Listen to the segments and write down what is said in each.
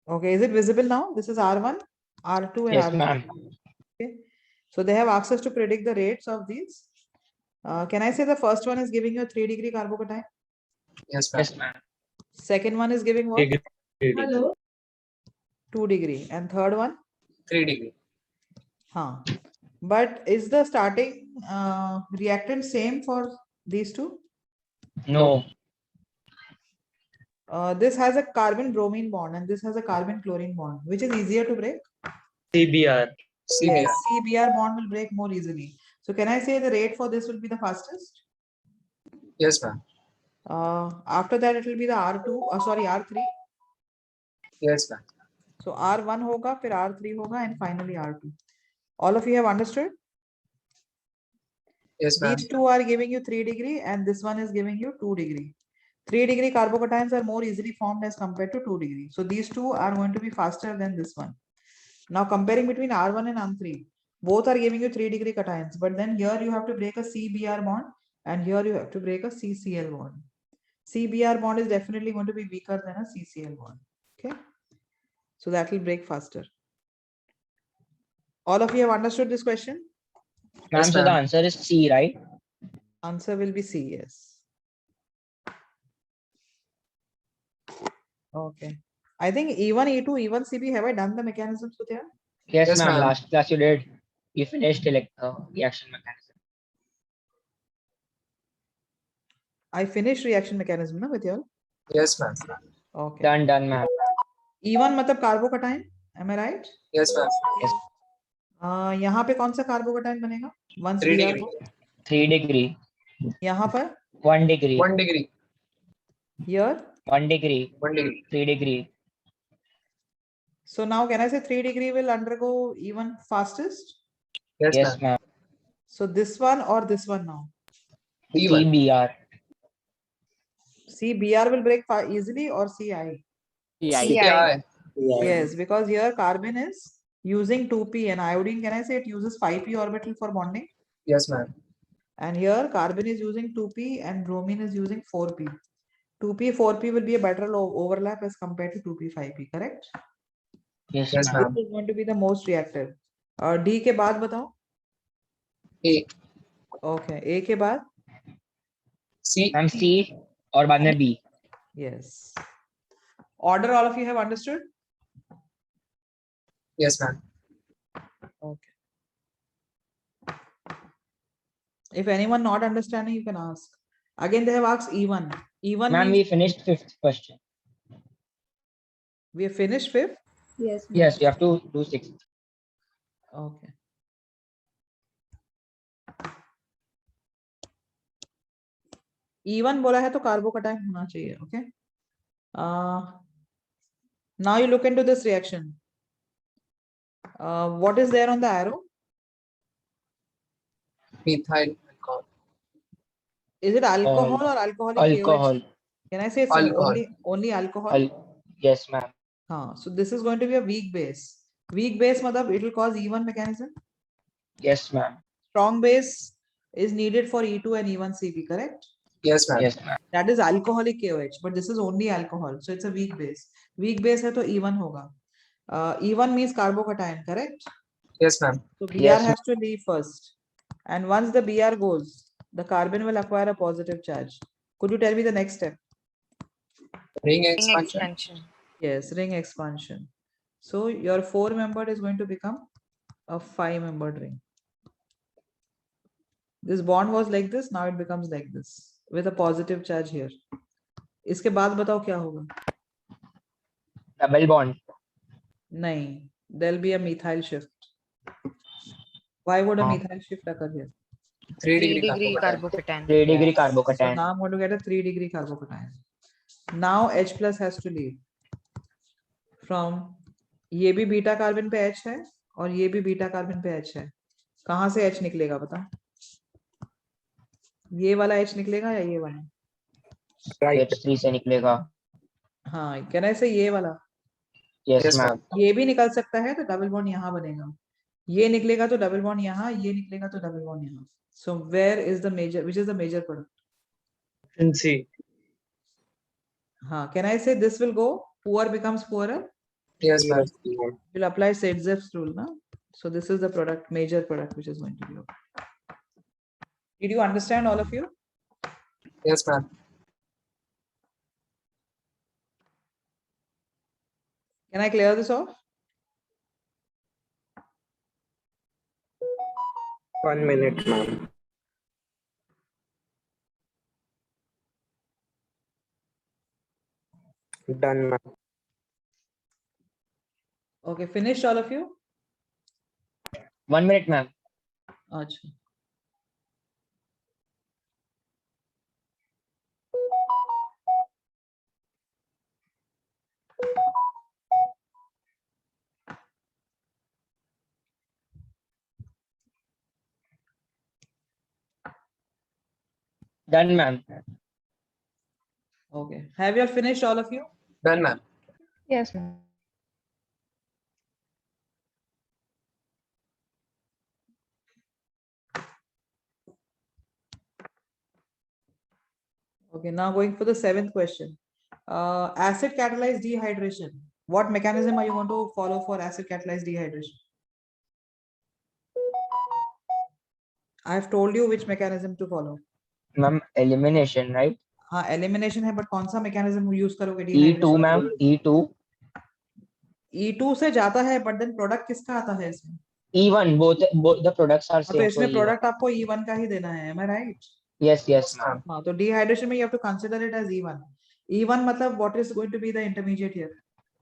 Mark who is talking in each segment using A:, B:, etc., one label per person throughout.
A: Okay, is it visible now? This is R1, R2 and
B: Yes,
A: R3.
B: ma'am.
A: Okay. So they have asked us to predict the rates of these. Can I say the first one is giving you a 3-degree carbocation?
C: Yes, ma'am.
B: Yes, ma'am.
A: Second one is giving what?
C: Hello.
A: 2 degree. And third one?
C: 3 degree.
A: Huh. But is the starting reactant same for these two?
B: No.
A: This has a carbon bromine bond and this has a carbon chlorine bond. Which is easier to break?
C: CBr.
A: Yes, CBr bond will break more easily. So can I say the rate for this will be the fastest?
C: Yes, ma'am.
A: After that it will be the R2, sorry, R3.
C: Yes, ma'am.
A: So R1 hoga, फिर R3 hoga, and finally R2. All of you have understood?
C: Yes, ma'am.
A: These two are giving you 3 degree and this one is giving you 2 degree. 3 degree carbocations are more easily formed as compared to 2 degree. So these two are going to be faster than this one. Now comparing between R1 and R3, both are giving you 3 degree cations, but then here you have to break a CBr bond and here you have to break a CCl bond. CBr bond is definitely going to be weaker than a CCl bond. Okay. So that will break faster. All of you have understood this question?
B: Ma'am,
C: Yes,
B: so the
C: ma'am.
B: answer is C, right?
A: Answer will be C, yes. Okay. I think E1, E2, E1, CB, have I done the mechanisms with you?
B: Yes,
C: Yes,
B: ma'am.
C: ma'am.
B: Last class you did. You finished reaction mechanism.
A: I finished reaction mechanism na, with you all?
C: Yes, ma'am.
A: Okay.
B: Done, ma'am.
A: E1 मतलब carbocation, am I right?
C: Yes, ma'am.
B: Yes.
A: यहाँ पे कौन सा carbocation बनेगा? Once
C: 3
A: Br
C: degree.
B: 3 degree.
A: यहाँ पर
B: 1 degree.
C: 1 degree.
A: here.
B: 1 degree.
C: 1 degree.
B: 3 degree.
A: So now can I say 3 degree will undergo E1 fastest?
C: Yes,
B: Yes,
C: ma'am.
B: ma'am.
A: So this one or this one now?
C: E1.
B: CBr.
A: CBr will break easily or CI?
C: CI.
A: Yes, because here carbon is using 2p and iodine, can I say it uses 5p orbital for bonding?
C: Yes, ma'am.
A: And here carbon is using 2p and bromine is using 4p. 2p, 4p will be a better overlap as compared to 2p, 5p, correct?
B: Yes,
C: Yes,
B: ma'am.
C: ma'am.
A: This is going to be the most reactive. D के बाद बताओ.
C: A.
A: Okay, A के बाद.
C: C.
B: Ma'am, C और बाद में B.
A: Yes. Order all of you have understood?
C: Yes, ma'am.
A: Okay. If anyone not understanding, you can ask. Again, they have asked E1. E1
B: Ma'am,
A: means
B: we finished 5th question.
A: we have finished 5th.
D: Yes.
B: Yes, you have to do 6th.
A: Okay. E1 बोला है तो carbocation होना चाहिए. Okay. Now you look into this reaction. What is there on the arrow?
C: Methyl alcohol.
A: Is it alcohol or alcoholic
B: Alcohol.
A: KOH? Can I say it's
C: Alcohol.
A: only alcohol?
B: Yes, ma'am.
A: So this is going to be a weak base. Weak base matlab it will cause E1 mechanism.
B: Yes, ma'am.
A: Strong base is needed for E2 and E1 CB, correct?
C: Yes, ma'am.
B: Yes, ma'am.
A: That is alcoholic KOH, but this is only alcohol, so it's a weak base. Weak base है तो E1 होगा. E1 means carbocation, correct?
C: Yes, ma'am.
A: So Br
B: Yes,
A: has to leave first, and once the Br goes, the carbon will acquire a positive charge. Could you tell me the next step?
C: Ring expansion.
A: Yes, ring expansion. So your 4-membered is going to become a 5-membered ring. This bond was like this, now it becomes like this with a positive charge here. इसके बाद बताओ क्या होगा?
B: Double bond.
A: नहीं, there'll be a methyl shift. Why would a methyl shift occur here?
C: 3 degree carbocation.
B: 3 degree
A: So
B: carbocation.
A: now I'm going to get a 3 degree carbocation. Now H plus has to leave. From ये भी beta carbon पे H है और ये भी beta carbon पे H है. कहाँ से H निकलेगा बता? ये वाला H निकलेगा या ये वाला?
C: Right.
B: H3 से निकलेगा.
A: हाँ, can I say ये वाला?
B: Yes,
C: Yes,
B: ma'am.
C: ma'am.
A: ये भी निकल सकता है तो डबल बॉन्ड यहाँ बनेगा. ये निकलेगा तो डबल बॉन्ड यहाँ, ये निकलेगा तो डबल बॉन्ड यहाँ. So where is the major? Which is the major product?
C: And C.
A: हाँ, can I say this will go? Poor becomes poorer.
C: Yes, ma'am.
A: We'll apply Saitzeff's rule, na? So this is the product, major product, which is going to be okay. Did you understand, all of you?
C: Yes, ma'am.
A: Can I clear this off?
D: 1 minute, ma'am. Done, ma'am.
A: Okay, finished, all of you?
B: 1 minute, ma'am.
A: Acha.
B: Done, ma'am.
A: Okay. Have you all finished, all of you?
C: Done, ma'am. Yes, ma'am.
A: Okay, now going for the 7th question. Acid catalyzed dehydration. What mechanism are you going to follow for acid catalyzed dehydration? I have told you which mechanism to follow.
B: Ma'am, elimination, right?
A: हाँ elimination है, but कौन सा mechanism use करोगे
B: E2,
A: dehydration?
B: ma'am. E2.
A: E2 से जाता है, but then product किसका आता है इसमें?
B: E1. Both the products are
A: तो
B: same.
A: इसमें
B: So E1.
A: product आपको E1 का ही देना है, am I right?
B: Yes, ma'am.
A: हाँ, तो dehydration में you have to consider it as E1. E1 मतलब what is going to be the intermediate here?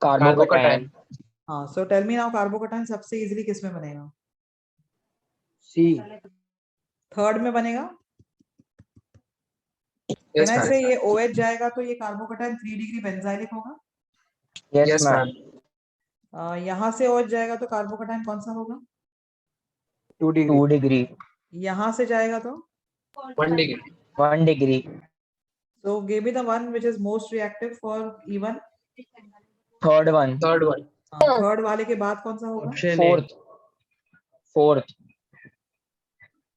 B: Carbocation.
A: हाँ, so tell me now carbocation सबसे easily किस में बनेगा?
D: C.
A: थर्ड में बनेगा?
C: Yes,
A: Can I
C: ma'am.
A: say ये OH जाएगा तो ये कार्बोकेटाइन 3 डिग्री बेंजाइलिक होगा?
B: Yes, ma'am.
A: यहाँ से OH जाएगा तो कार्बोकेटाइन कौन सा होगा?
D: 2 degree.
B: 2 degree.
A: यहाँ से जाएगा तो?
C: 1 degree.
B: 1 degree.
A: So give me the one which is most reactive for E1.
B: Third one.
C: Third one.
A: Third वाले के बाद कौन सा होगा?
D: Option A.
B: Fourth.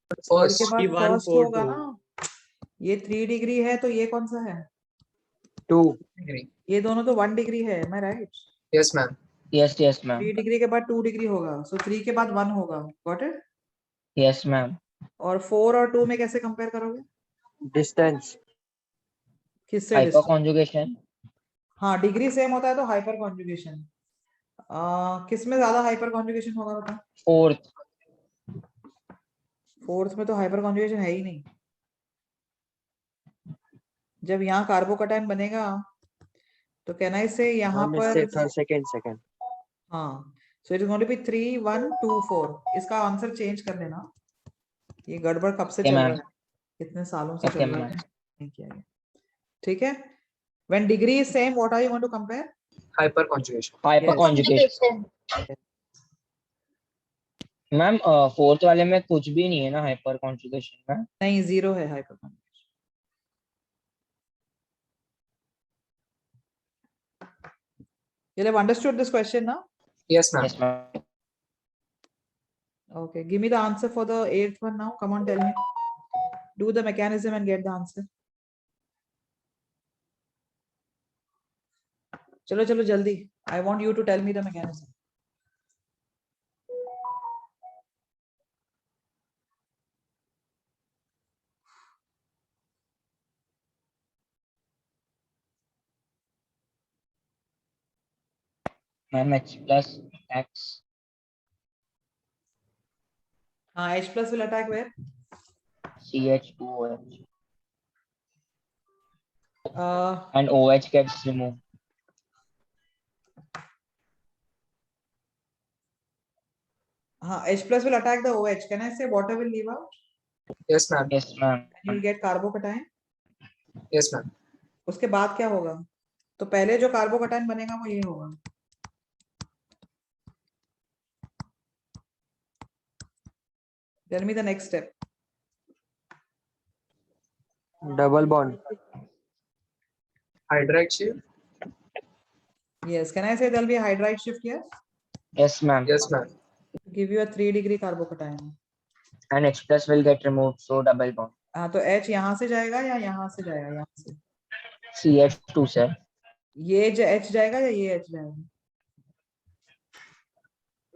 A: Third
C: First.
A: के बाद
D: E1,
A: फर्स्ट
D: 4,
A: होगा
D: 2.
A: ना? ये 3 डिग्री है तो ये कौन सा है?
D: 2.
C: Degree.
A: ये दोनों तो 1 डिग्री है, am I right?
C: Yes, ma'am.
B: Yes, ma'am.
A: 3 degree के बाद 2 डिग्री होगा, so 3 के बाद 1 होगा, got it?
B: Yes, ma'am.
A: और 4 और 2 में कैसे कंपेयर करोगे?
D: Distance.
A: किससे?
B: Hyperconjugation.
A: हाँ, डिग्री सेम होता है तो हाइपर कॉन्जुगेशन। किस में ज्यादा हाइपर कॉन्जुगेशन होगा बता?
B: Fourth.
A: फोर्थ में तो हाइपर कॉन्जुगेशन है ही नहीं। जब यहाँ कार्बोकेटाइन बनेगा तो कैन आई से यहाँ पर
D: second.
A: हाँ, so it is going to be 3 1 2 4। इसका आंसर चेंज कर देना, ये गड़बड़ कब से
B: Okay,
A: चल रहा
B: ma'am.
A: है, कितने सालों से
B: Okay,
A: चल रहा
B: ma'am.
A: है, नहीं किया गया। ठीक है, when degree is same what are you going to compare?
C: Hyperconjugation.
B: Hyperconjugation. Ma'am fourth वाले में कुछ भी नहीं है ना हाइपर कॉन्जुगेशन में?
A: नहीं, जीरो है hyper conjugation. You'll have understood this question now?
C: Yes, ma'am.
B: Yes, ma'am.
A: Okay, give me the answer for the 8th one now. Come on, tell me. Do the mechanism and get the answer. चलो चलो जल्दी. I want you to tell me the mechanism.
B: Ma'am H plus attacks
A: H plus will attack where?
B: CH2OH
A: Uh,
B: and OH gets removed.
A: H plus will attack the OH. Can I say water will leave out?
C: Yes, ma'am.
B: Yes, ma'am.
A: And you'll get carbocation.
C: Yes, ma'am.
A: उसके बाद क्या होगा? तो पहले जो carbocation बनेगा वो ये होगा. Tell me the next step.
D: Double bond.
C: Hydride shift.
A: Yes. Can I say there'll be a hydride shift here?
B: Yes, ma'am.
C: Yes, ma'am.
A: To give you a 3 degree carbocation.
B: And H plus will get removed, so double bond.
A: हाँ, तो H यहाँ से जाएगा या यहाँ से जाएगा? यहाँ से.
B: CH2 sir.
A: ये H जाएगा या ये H जाएगा?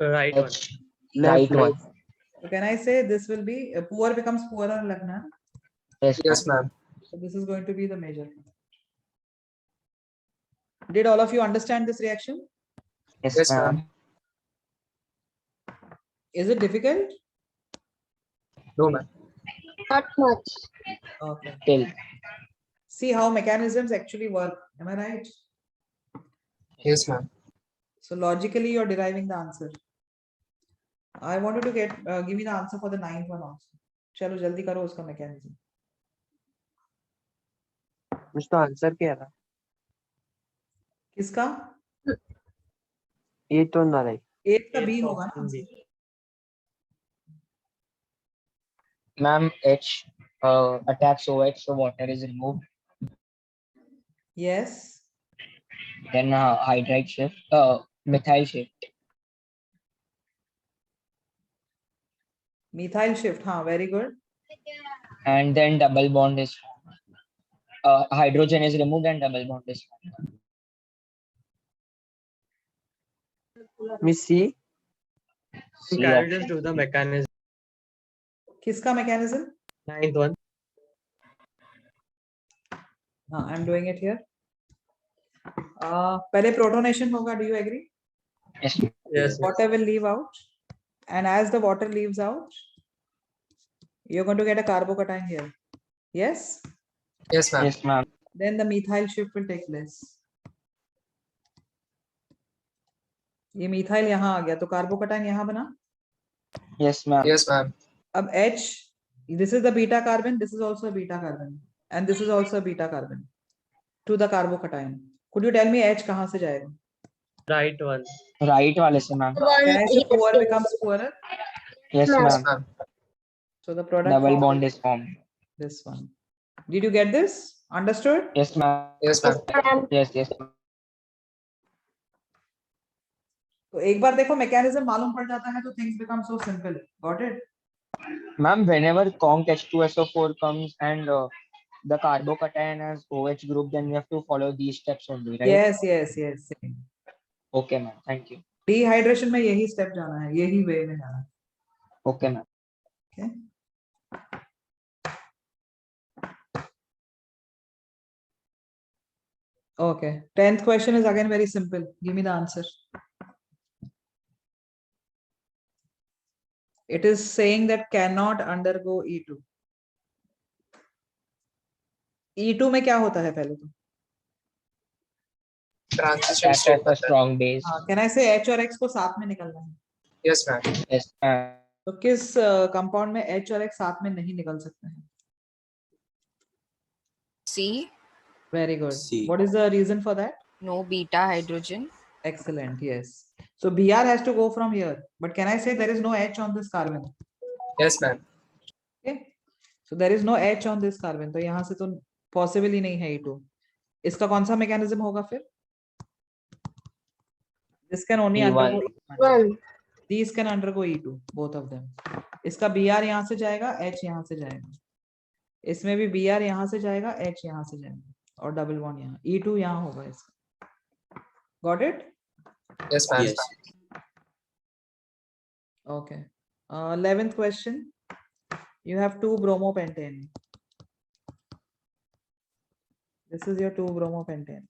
E: Right one.
B: H.
D: Left,
B: Right one.
D: left.
A: So can I say this will be poor becomes poorer, Lagna?
B: Yes,
C: Yes,
B: ma'am.
C: ma'am.
A: So this is going to be the major. Did all of you understand this reaction?
B: Yes,
C: Yes,
B: ma'am.
C: ma'am.
A: Is it difficult?
C: No, ma'am.
F: Not much.
A: Okay.
B: Till.
A: See how mechanisms actually work. Am I right?
C: Yes, ma'am.
A: So logically, you're deriving the answer. I wanted to get give me the answer for the ninth one also. चलो जल्दी करो उसका mechanism.
D: मुझे answer क्या था?
A: किसका?
D: ये तो ना रही.
A: एक का बी होगा ना answer.
B: Ma'am, H attacks OH, so water is removed.
A: Yes.
B: Then hydride shift, methyl shift.
A: Methyl shift. हाँ, very good.
B: And then double bond is formed. Hydrogen is removed and double bond is formed.
D: Miss C.
B: C
E: Can you
B: option.
E: just do the mechanism?
A: किसका mechanism?
E: Ninth one.
A: हाँ, I'm doing it here. पहले protonation होगा. Do you agree?
B: Yes, ma'am.
E: Yes.
A: Water will leave out, and as the water leaves out, you're going to get a carbocation here. Yes.
C: Yes, ma'am.
B: Yes, ma'am.
A: Then the methyl shift will take place. ये methyl यहाँ आ गया तो carbocation यहाँ बना.
B: Yes, ma'am.
C: Yes, ma'am.
A: अब H, this is the beta carbon, this is also a beta carbon, and this is also a beta carbon to the carbocation. Could you tell me H कहाँ से जाएगा?
E: Right one.
B: Right वाले से, ma'am.
A: Can I say poor becomes poorer?
B: Yes,
F: Ma'am.
C: Yes,
B: ma'am.
C: ma'am.
A: So the product
B: Double
A: formed
B: bond is formed.
A: this one. Did you get this? Understood?
B: Yes, ma'am.
C: Yes, ma'am.
B: Yes, yes. ma'am.
A: तो एक बार देखो mechanism मालूम पड़ जाता है तो things become so simple. Got it?
B: Ma'am, whenever conc H2SO4 comes and the carbocation has OH group, then we have to follow these steps only, right?
A: Yes, yes, yes. Same.
B: Okay, ma'am. Thank you.
A: Dehydration में यही step जाना है, यही way में जाना है.
B: Okay, ma'am.
A: Okay. Okay. 10th question is again very simple. Give me the answer. It is saying that cannot undergo E2. E2 में क्या होता है पहले तो?
C: Transition
B: That's
C: state.
B: a strong base.
A: हाँ, can I say H और X को साथ में निकलना है?
C: Yes, ma'am.
B: Yes, ma'am.
A: तो किस कंपाउंड में H और X साथ में नहीं निकल सकते हैं?
G: C,
A: Very good.
H: C.
A: What is the reason for that?
G: no beta hydrogen.
A: Excellent. Yes. So Br has to go from here. But can I say there is no H on this carbon?
C: Yes, ma'am.
A: Okay. So there is no H on this carbon. तो यहाँ से तो possible ही नहीं है E2. इसका कौन सा mechanism होगा फिर? This can only
B: E1.
A: undergo E1.
F: One.
A: These can undergo E2, both of them. इसका Br यहाँ से जाएगा, H यहाँ से जाएगा. इसमें भी Br यहाँ से जाएगा, H यहाँ से जाएगा. और double bond यहाँ. E2 यहाँ होगा इसका. Got it?
C: Yes, ma'am.
H: Yes.
A: Okay. 11th question. You have 2-bromopentane. This is your 2-bromopentane.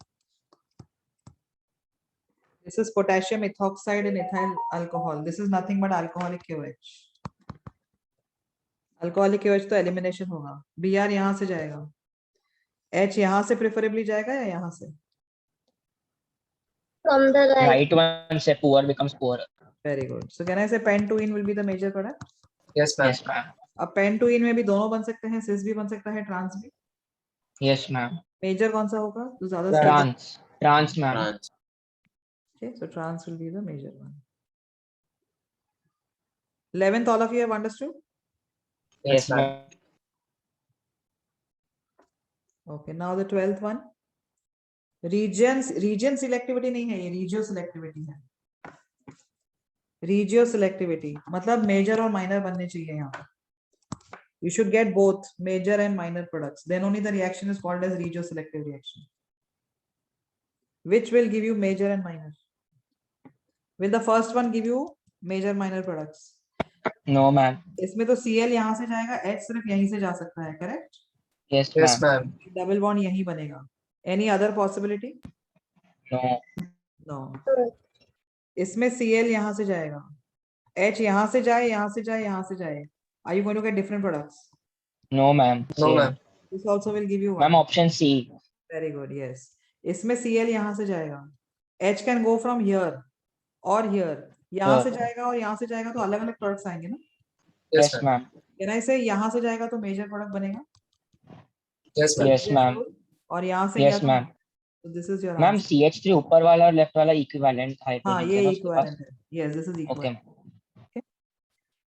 A: This is potassium ethoxide and ethyl alcohol. This is nothing but alcoholic KOH. Alcoholic KOH तो elimination होगा. Br यहाँ से जाएगा. H यहाँ से preferably जाएगा या यहाँ से?
F: From the right.
B: Right one say poor becomes poorer.
A: Very good. So can I say pentoene will be the major product?
C: Yes, ma'am.
B: Yes, ma'am.
A: अब pentoene में भी दोनों बन सकते हैं, cis भी बन सकता है, trans भी.
B: Yes, ma'am.
A: Major कौन सा होगा? जो ज़्यादा
B: Trans. Trans, ma'am.
H: France.
A: Okay, so trans will be the major one. 11th, all of you have understood?
B: Yes, ma'am.
A: Okay, now the 12th one. Region selectivity नहीं है, ये regio selectivity है. Regio selectivity मतलब major और minor बनने चाहिए यहाँ पर. You should get both major and minor products. Then only the reaction is called as regio selective reaction. Which will give you major and minor? Will the first one give you major minor products?
B: No, ma'am.
A: इसमें तो Cl यहाँ से जाएगा, H सिर्फ यहीं से जा सकता है, correct?
B: Yes,
C: Yes,
B: ma'am.
C: ma'am.
A: Double bond यहीं बनेगा. Any other possibility?
B: No.
A: No. इसमें Cl यहाँ से जाएगा, H यहाँ से जाए, यहाँ से जाए, यहाँ से जाए. Are you going to get different products?
B: No, ma'am.
C: No,
B: Same.
C: ma'am.
A: This also will give you
B: Ma'am,
A: one.
B: option C.
A: Very good. Yes. इसमें Cl यहाँ से जाएगा. H can go from here or here. यहाँ से जाएगा और यहाँ से जाएगा तो अलग अलग प्रोडक्ट्स आएंगे ना.
C: Yes,
B: Yes,
C: ma'am.
B: ma'am.
A: Can I say यहाँ से जाएगा तो मेजर प्रोडक्ट बनेगा?
C: Yes, ma'am.
B: Yes, ma'am.
A: और यहाँ से गया
B: Yes,
A: तो
B: ma'am.
A: This is your
B: Ma'am,
A: answer.
B: CH3 ऊपर वाला और लेफ्ट वाला इक्विवेलेंट
A: हाँ,
B: हाइड्रोजन
A: ये
B: है ना उसके पास.
A: इक्विवेलेंट है. Yes, this is
B: Okay.
A: equivalent.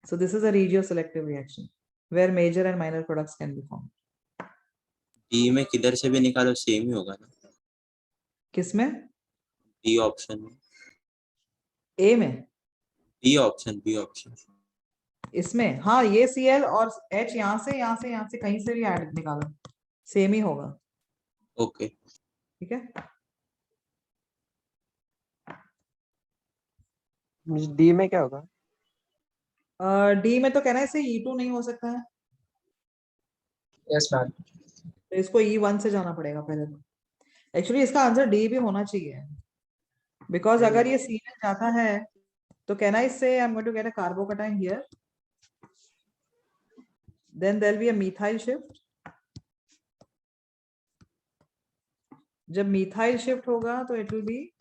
A: So this is a regioselective reaction where major and minor products can be formed.
H: D में किधर से भी निकालो सेम ही होगा ना.
A: किसमें?
H: डी ऑप्शन में.
A: A में?
H: B option.
A: इसमें हाँ, ये Cl और H यहाँ से यहाँ से यहाँ से कहीं से भी ऐड निकालो, सेम ही होगा.
H: ओके.
A: ठीक है.
D: मिस डी में क्या होगा?
A: डी में तो कहना है इसे E2 नहीं हो सकता है,
C: Yes, ma'am.
A: तो इसको E1 से जाना पड़ेगा पहले तो. एक्चुअली इसका आंसर डी भी होना चाहिए, बिकॉज अगर ये सी में जाता है तो कहना है इससे I am going to get a carbocation here, then there will be a methyl shift. जब मिथाइल शिफ्ट होगा तो it will be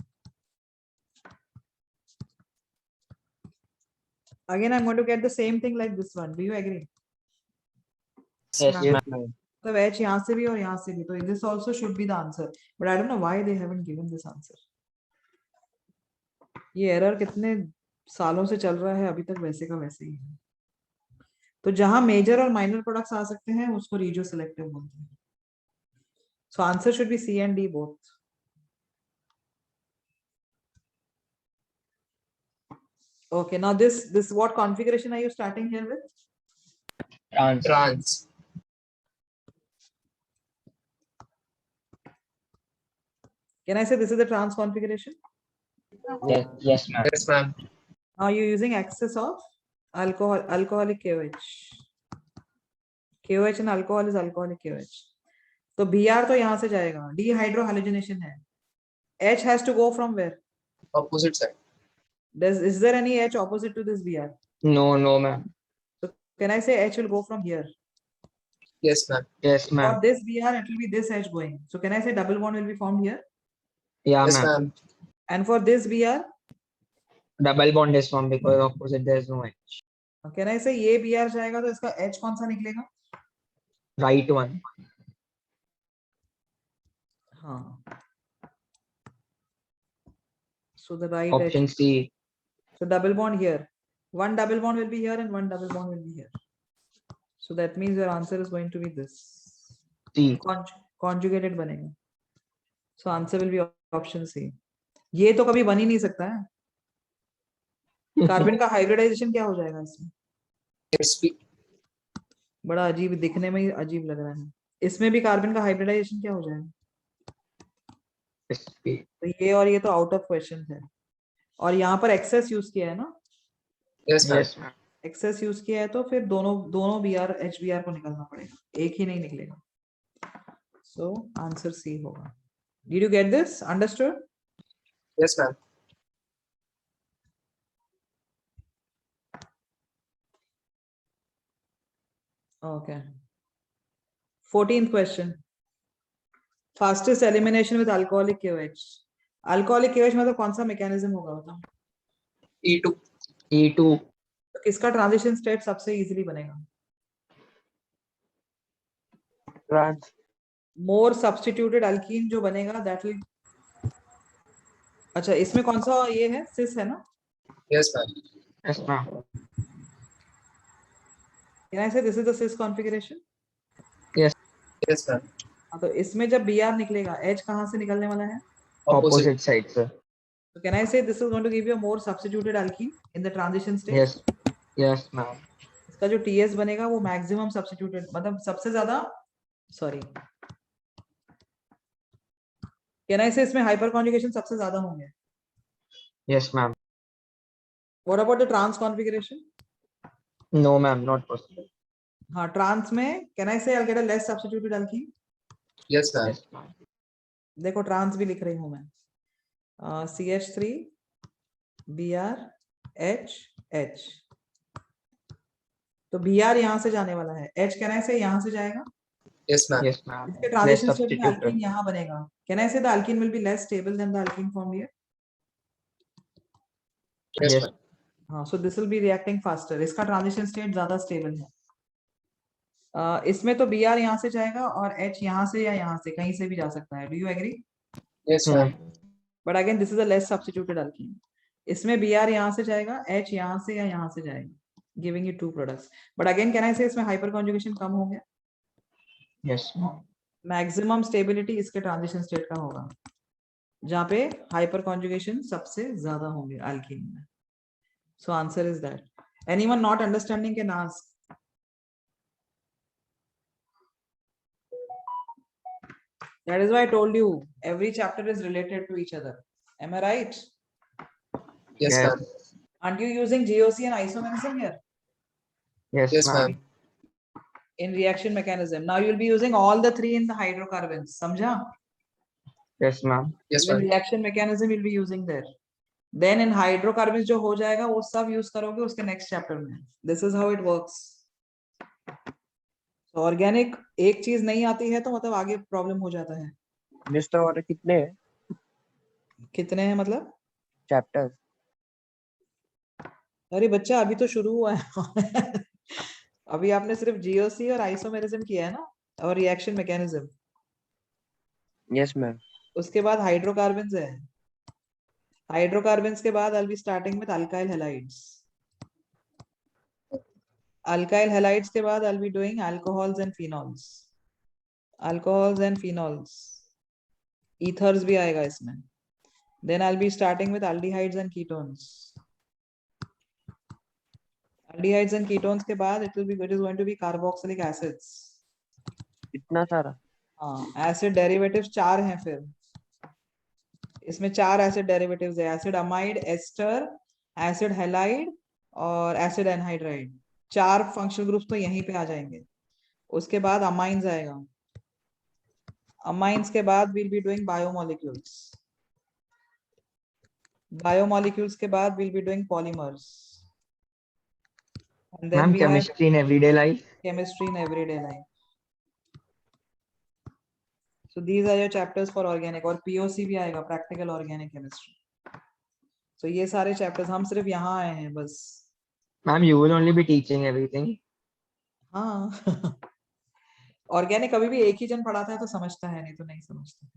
A: again I'm going to get the same thing like this one. Do you agree?
B: Yes,
C: ma'am.
D: Yes, ma'am.
A: तो H यहाँ से भी और यहाँ से भी, तो this also should be the answer, but I don't know why they haven't given this answer. ये एरर कितने सालों से चल रहा है, अभी तक वैसे का वैसे ही है. तो जहां मेजर और माइनर प्रोडक्ट्स आ सकते हैं उसको रीजियो सिलेक्टिव बोलते हैं. So answer should be C and D both. Okay, now this what configuration are you starting here with?
B: Trans.
C: Trans.
A: Can I say this is the trans configuration?
B: Yes, yes, ma'am.
C: Yes, ma'am.
A: Now you're using excess of alcoholic KOH. KOH and alcohol is alcoholic KOH. तो Br तो यहाँ से जाएगा, dehydrohalogenation है. H has to go from where?
C: Opposite side.
A: Is there any H opposite to this Br?
B: No, no, ma'am.
A: So can I say H will go from here?
C: Yes, ma'am.
B: Yes,
A: For
B: ma'am.
A: this Br, it will be this H going. So can I say double bond will be formed here?
B: Yeah,
C: Yes,
B: ma'am.
C: ma'am.
A: And for this Br,
B: Double bond is formed because opposite there is no H.
A: can I say ये Br जाएगा तो इसका H कौन सा निकलेगा?
B: Right one.
A: हाँ. So the right
B: Option
A: H.
B: C.
A: So double bond here. One double bond will be here and one double bond will be here. So that means your answer is going to be this.
B: C.
A: Conjugated बनेगा. So answer will be option C. ये तो कभी बन ही नहीं सकता है. Carbon का hybridisation क्या हो जाएगा इसमें?
C: SP.
A: बड़ा अजीब, दिखने में ही अजीब लग रहा है. इसमें भी कार्बन का हाइब्रिडाइजेशन क्या हो जाएगा?
B: SP.
A: तो ये और ये तो आउट ऑफ क्वेश्चन है. और यहाँ पर एक्सेस यूज किया है ना?
C: Yes, ma'am.
B: Yes, ma'am.
A: Access use किया है तो फिर दोनों Br HBr को निकलना पड़ेगा, एक ही नहीं निकलेगा. सो आंसर सी होगा. Did you get this? Understood?
C: Yes, ma'am.
A: Okay. 14th question. Fastest elimination with alcoholic KOH. Alcoholic KOH मतलब कौन सा मैकेनिज्म होगा बताओ?
C: E2.
B: E2.
A: तो किसका ट्रांजिशन स्टेट सबसे इजीली बनेगा?
D: Trans.
A: मोर सब्स्टिट्यूटेड अल्कीन जो बनेगा दैट विल. अच्छा, इसमें कौन सा ये है? सिस है ना?
C: Yes, ma'am.
B: Yes, ma'am.
A: Can I say this is the cis configuration?
C: Yes, ma'am.
A: हाँ, तो इसमें जब Br निकलेगा H कहाँ से निकलने वाला है?
C: Opposite.
B: Opposite side, sir.
A: So can I say this is going to give you a more substituted alkene in the transition state?
B: Yes. Yes, ma'am.
A: इसका जो TS बनेगा वो maximum substituted, मतलब सबसे ज्यादा, sorry. Can I say इसमें hyper conjugation सबसे ज्यादा होंगे?
B: Yes, ma'am.
A: What about the trans configuration?
B: No, ma'am, not possible.
A: हाँ, trans में can I say I'll get a less substituted alkene?
C: Yes, ma'am.
B: Yes, ma'am.
A: देखो trans भी लिख रही हूँ मैं. CH3 Br H H. तो Br यहाँ से जाने वाला है. H can I say यहाँ से जाएगा?
C: Yes, ma'am.
B: Yes, ma'am.
A: इसके
B: Less
A: transition state में
B: substituted.
A: alkene यहाँ बनेगा. Can I say the alkene will be less stable than the alkene formed here?
C: Yes,
B: Yes.
C: ma'am.
A: हाँ, so this will be reacting faster. इसका transition state ज्यादा stable है. इसमें तो Br यहाँ से जाएगा और H यहाँ से या यहाँ से कहीं से भी जा सकता है. Do you agree?
C: Yes, ma'am.
A: But again, this is a less substituted alkene. इसमें Br यहाँ से जाएगा, H यहाँ से या यहाँ से जाएगा, giving you two products. But again, can I say इसमें hyperconjugation कम हो गया?
B: Yes, ma'am.
A: Maximum stability इसके transition state का होगा, जहाँ पे hyperconjugation सबसे ज्यादा होंगे alkene में. So answer is that. Anyone not understanding can ask. That is why I told you every chapter is related to each other. Am I right?
C: Yes,
B: Yes.
C: ma'am.
A: Aren't you using GOC and isomerism here
B: Yes,
C: Yes,
B: ma'am.
C: ma'am.
A: in reaction mechanism? Now you'll be using all the three in the hydrocarbons. Samjha?
B: Yes, ma'am.
C: Yes,
A: Even
C: ma'am.
A: reaction mechanism you'll be using there. Then in hydrocarbons जो हो जाएगा वो सब use करोगे उसके next chapter में. This is how it works. So organic एक चीज नहीं आती है तो मतलब आगे problem हो जाता है.
D: मिस्टर और कितने हैं
A: कितने हैं मतलब?
D: चैप्टर्स?
A: अरे बच्चा अभी तो शुरू हुआ है. अभी आपने सिर्फ GOC और आइसोमेरिज्म किया है ना, और रिएक्शन मैकेनिज्म.
D: Yes ma'am.
A: उसके बाद हाइड्रोकार्बन्स है. हाइड्रोकार्बन्स के बाद I'll be starting with alkyl halides. Alkyl halides के बाद I'll be doing alcohols and phenols. Alcohols and phenols. Ethers भी आएगा इसमें. Then I'll be starting with aldehydes and ketones. Aldehydes and ketones के बाद it is going to be carboxylic acids.
D: इतना सारा?
A: हाँ, एसिड डेरिवेटिव्स 4 हैं. फिर इसमें 4 एसिड डेरिवेटिव्स है. Acid amide, ester, acid halide और एसिड एनहाइड्राइड. 4 फंक्शनल ग्रुप्स तो यहीं पे आ जाएंगे. उसके बाद अमाइंस आएगा. अमाइंस के बाद we'll be doing biomolecules. Biomolecules के बाद we'll be doing polymers. And then
B: Ma'am,
A: we have
B: chemistry in everyday life.
A: chemistry in everyday life. So these are your chapters for organic. और POC भी आएगा, practical organic chemistry. So ये सारे chapters हम सिर्फ यहाँ आए हैं बस.
B: Ma'am, you will only be teaching everything.
A: हाँ. ऑर्गेनिक कभी भी एक ही जन पढ़ाता है तो समझता है, नहीं तो नहीं समझता.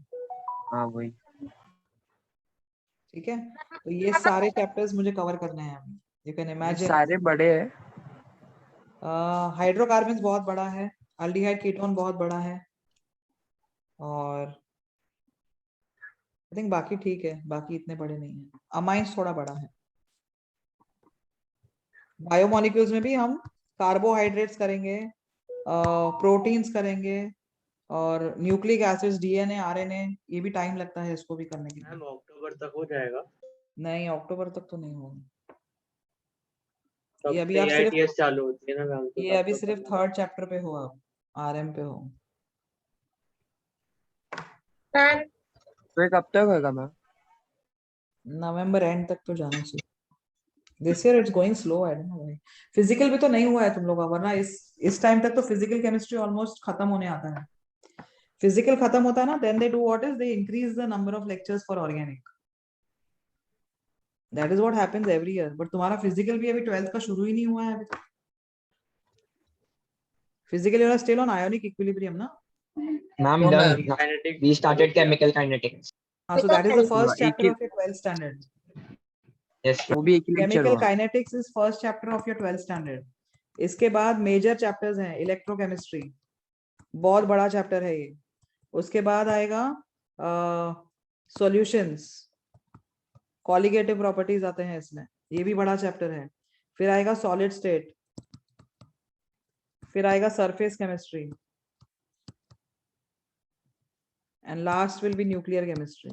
D: हाँ वही.
A: ठीक है, तो ये सारे चैप्टर्स मुझे कवर करने हैं अभी. You can imagine.
D: सारे बड़े हैं.
A: हाइड्रोकार्बन्स बहुत बड़ा है, अल्डिहाइड कीटोन बहुत बड़ा है, और आई थिंक बाकी ठीक है, बाकी इतने बड़े नहीं है. अमाइंस थोड़ा बड़ा है. बायोमोलिक्यूल्स में भी हम कार्बोहाइड्रेट्स करेंगे, प्रोटीन्स करेंगे, और न्यूक्लिक एसिड्स, डीएनए, आरएनए, ये भी टाइम लगता है इसको भी करने के लिए.
E: मैम अक्टूबर तक हो जाएगा.
A: नहीं, अक्टूबर तक तो नहीं होगा.
E: तब
A: ये अभी
E: से
A: आप सिर्फ
E: AITS चालू होती है ना मैम. तो
A: ये
E: तब
A: अभी
E: तो
A: सिर्फ
E: तब-
A: 3rd चैप्टर पे हो, आप आरएम पे हो.
F: मैम
D: तो ये कब तक होगा मैम?
A: नवंबर एंड तक तो जाना चाहिए. This year it's going slow. I don't know why. Physical भी तो नहीं हुआ है तुम लोग का, वरना इस टाइम तक तो फिजिकल केमिस्ट्री ऑलमोस्ट खत्म होने आता है. फिजिकल खत्म होता है ना, then they do what is, they increase the number of lectures for organic. That is what happens every year. But तुम्हारा फिजिकल भी अभी 12th का शुरू ही नहीं हुआ है अभी तक. Physical you are still on ionic equilibrium ना.
B: Ma'am,
C: No,
B: done.
C: ma'am.
E: Kinetic-
B: We started chemical kinetics.
A: So that is the first
D: एक
A: chapter
D: he-
A: of your 12th standard.
B: Yes,
D: वो भी एक ही लेक्चर
A: Chemical
D: हुआ.
A: kinetics is first chapter of your 12th standard. इसके बाद major chapters हैं. Electrochemistry बहुत बड़ा चैप्टर है ये. उसके बाद आएगा सॉल्यूशंस, कॉलिगेटिव प्रॉपर्टीज आते हैं इसमें, ये भी बड़ा चैप्टर है. फिर आएगा सॉलिड स्टेट, फिर आएगा surface chemistry, and last will be nuclear chemistry.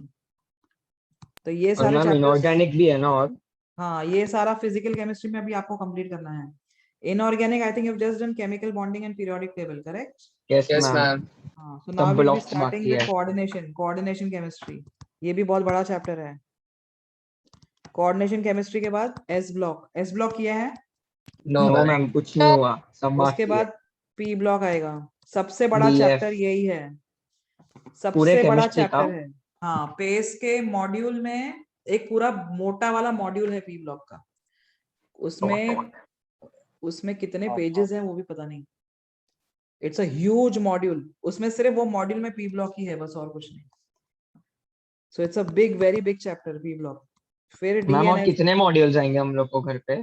A: तो ये
B: और
A: सारे
B: मैम
A: चैप्टर्स,
B: इनऑर्गेनिक भी है ना. और
A: हाँ, ये सारा फिजिकल केमिस्ट्री में अभी आपको कंप्लीट करना है. Inorganic, I think you have just done chemical bonding and periodic table, correct?
B: Yes,
C: Yes,
B: ma'am.
C: ma'am.
A: हाँ, so
B: सब
A: now we'll be
B: blocks
A: starting
B: बाकी
A: with
B: है.
A: coordination chemistry. ये भी बहुत बड़ा चैप्टर है. कोऑर्डिनेशन केमिस्ट्री के बाद एस ब्लॉक किया है.
C: No,
B: No,
C: ma'am.
B: ma'am, कुछ नहीं हुआ. सब
A: उसके
B: बाकी है.
A: बाद पी ब्लॉक आएगा. सबसे बड़ा
B: BF.
A: चैप्टर यही है.
B: पूरे
A: सबसे बड़ा
B: chemistry का?
A: चैप्टर है. हाँ, पेस के मॉड्यूल में एक पूरा मोटा वाला मॉड्यूल है पी ब्लॉक का. उसमें कितने पेजेस हैं वो भी पता नहीं. It's a huge module. उसमें सिर्फ वो मॉड्यूल में पी ब्लॉक ही है, बस और कुछ नहीं. So it's a big, very big chapter P block. फिर
B: मैम, और
A: डीएनएफ.
B: कितने मॉड्यूल्स आएंगे हम लोग को घर पे?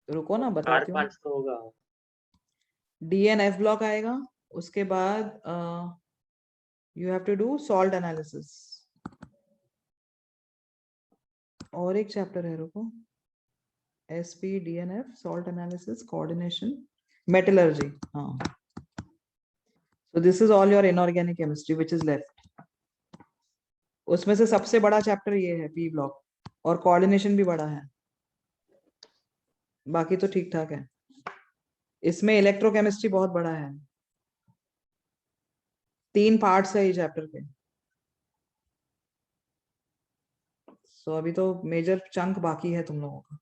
A: रुको ना,
E: 4
A: बताती हूँ.
E: 5 तो होगा।
A: डीएनएफ ब्लॉक आएगा. उसके बाद you have to do salt analysis. और एक चैप्टर है, रुको. SP, DNF, salt analysis, coordination, metallurgy. हाँ, so this is all your inorganic chemistry which is left. उसमें से सबसे बड़ा चैप्टर ये है पी ब्लॉक. और कोऑर्डिनेशन भी बड़ा है. बाकी तो ठीक ठाक है. इसमें इलेक्ट्रोकेमिस्ट्री बहुत बड़ा है. 3 पार्ट्स है ये चैप्टर के. सो अभी तो मेजर चंक बाकी है तुम लोगों का.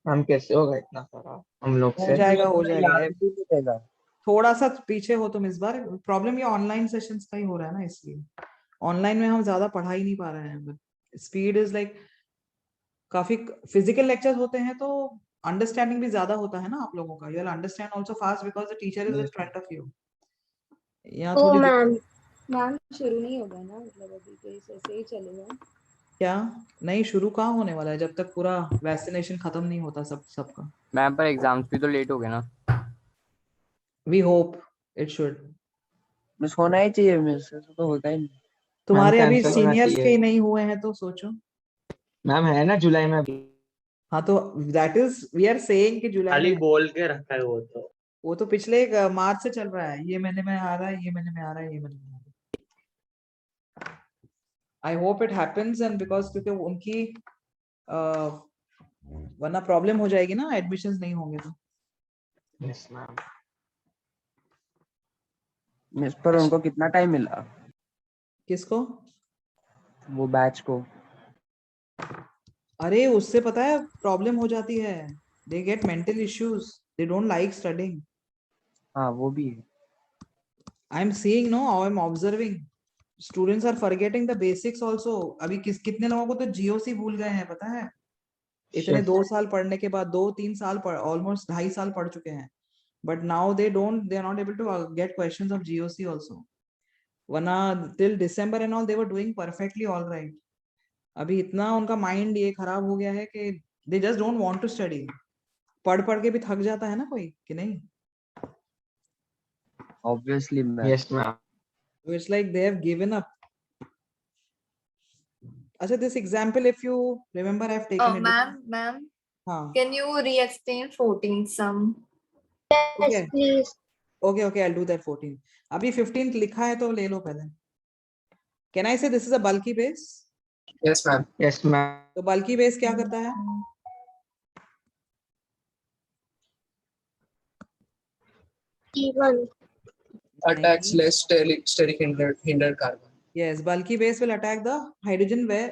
B: मैम, कैसे होगा इतना सारा हम लोग
A: हो
B: से?
A: जाएगा, हो जाएगा.
D: याद भी नहीं रहेगा.
A: थोड़ा सा पीछे हो तुम इस बार. प्रॉब्लम ये ऑनलाइन सेशंस का ही हो रहा है ना, इसलिए ऑनलाइन में हम ज्यादा पढ़ा ही नहीं पा रहे हैं. स्पीड इज लाइक, काफी फिजिकल लेक्चर्स होते हैं तो अंडरस्टैंडिंग भी ज्यादा होता है ना आप लोगों का. You will understand also fast because the teacher is in front of you. यहाँ
F: ओ
A: थोड़ी
F: मैम,
I: मैम शुरू नहीं होगा ना, मतलब अभी तो इस ऐसे ही चलेगा.
A: क्या नहीं, शुरू कहाँ होने वाला है जब तक पूरा वैक्सीनेशन खत्म नहीं होता सबका.
J: मैम, पर एग्जाम्स भी तो लेट हो गए ना.
A: We hope it should.
D: Miss होना ही चाहिए. मिस तो होता ही नहीं.
A: तुम्हारे अभी
B: cancel होना
A: सीनियर्स
B: चाहिए.
A: के ही नहीं हुए हैं तो सोचो.
B: मैम, है ना जुलाई में अभी.
A: हाँ, तो that is we are saying कि जुलाई
E: खाली
A: में.
E: बोल के रखा है वो तो।
A: वो तो पिछले मार्च से चल रहा है. ये महीने में आ रहा है, ये महीने में आ रहा है, ये महीने में आ रहा है. I hope it happens. And because क्योंकि उनकी वरना प्रॉब्लम हो जाएगी ना, एडमिशंस नहीं होंगे तो.
B: Yes, ma'am.
D: मिस पर उनको कितना टाइम मिला,
A: किसको?
D: वो बैच को?
A: अरे उससे पता है प्रॉब्लम हो जाती है. They get mental issues. They don't like studying.
D: हाँ, वो भी है.
A: I am seeing, no, I am observing. Students are forgetting the basics also. अभी कितने लोगों को तो जीओसी भूल गए हैं, पता है? इतने
B: Shit.
A: 2 साल पढ़ने के बाद, 2-3 साल ऑलमोस्ट 2.5 साल पढ़ चुके हैं. But now they are not able to get questions of GOC also. वरना till December end all they were doing perfectly all right. अभी इतना उनका माइंड ये खराब हो गया है कि they just don't want to study. पढ़ के भी थक जाता है ना कोई, कि नहीं?
D: Obviously ma'am.
B: Yes, ma'am.
A: It's like they have given up. अच्छा, this example, if you remember, I've taken it.
I: Ma'am,
A: हाँ,
I: can you re-explain 14th sum?
F: yes,
A: okay,
F: please.
A: okay, I'll do that. 14. अभी 15th लिखा है तो ले लो पहले. Can I say this is a bulky base?
C: Yes, ma'am.
B: Yes, ma'am.
A: तो bulky base क्या करता है?
F: Even.
C: Attacks
A: नहीं.
C: less steric hindered carbon.
A: Yes, bulky base will attack the hydrogen where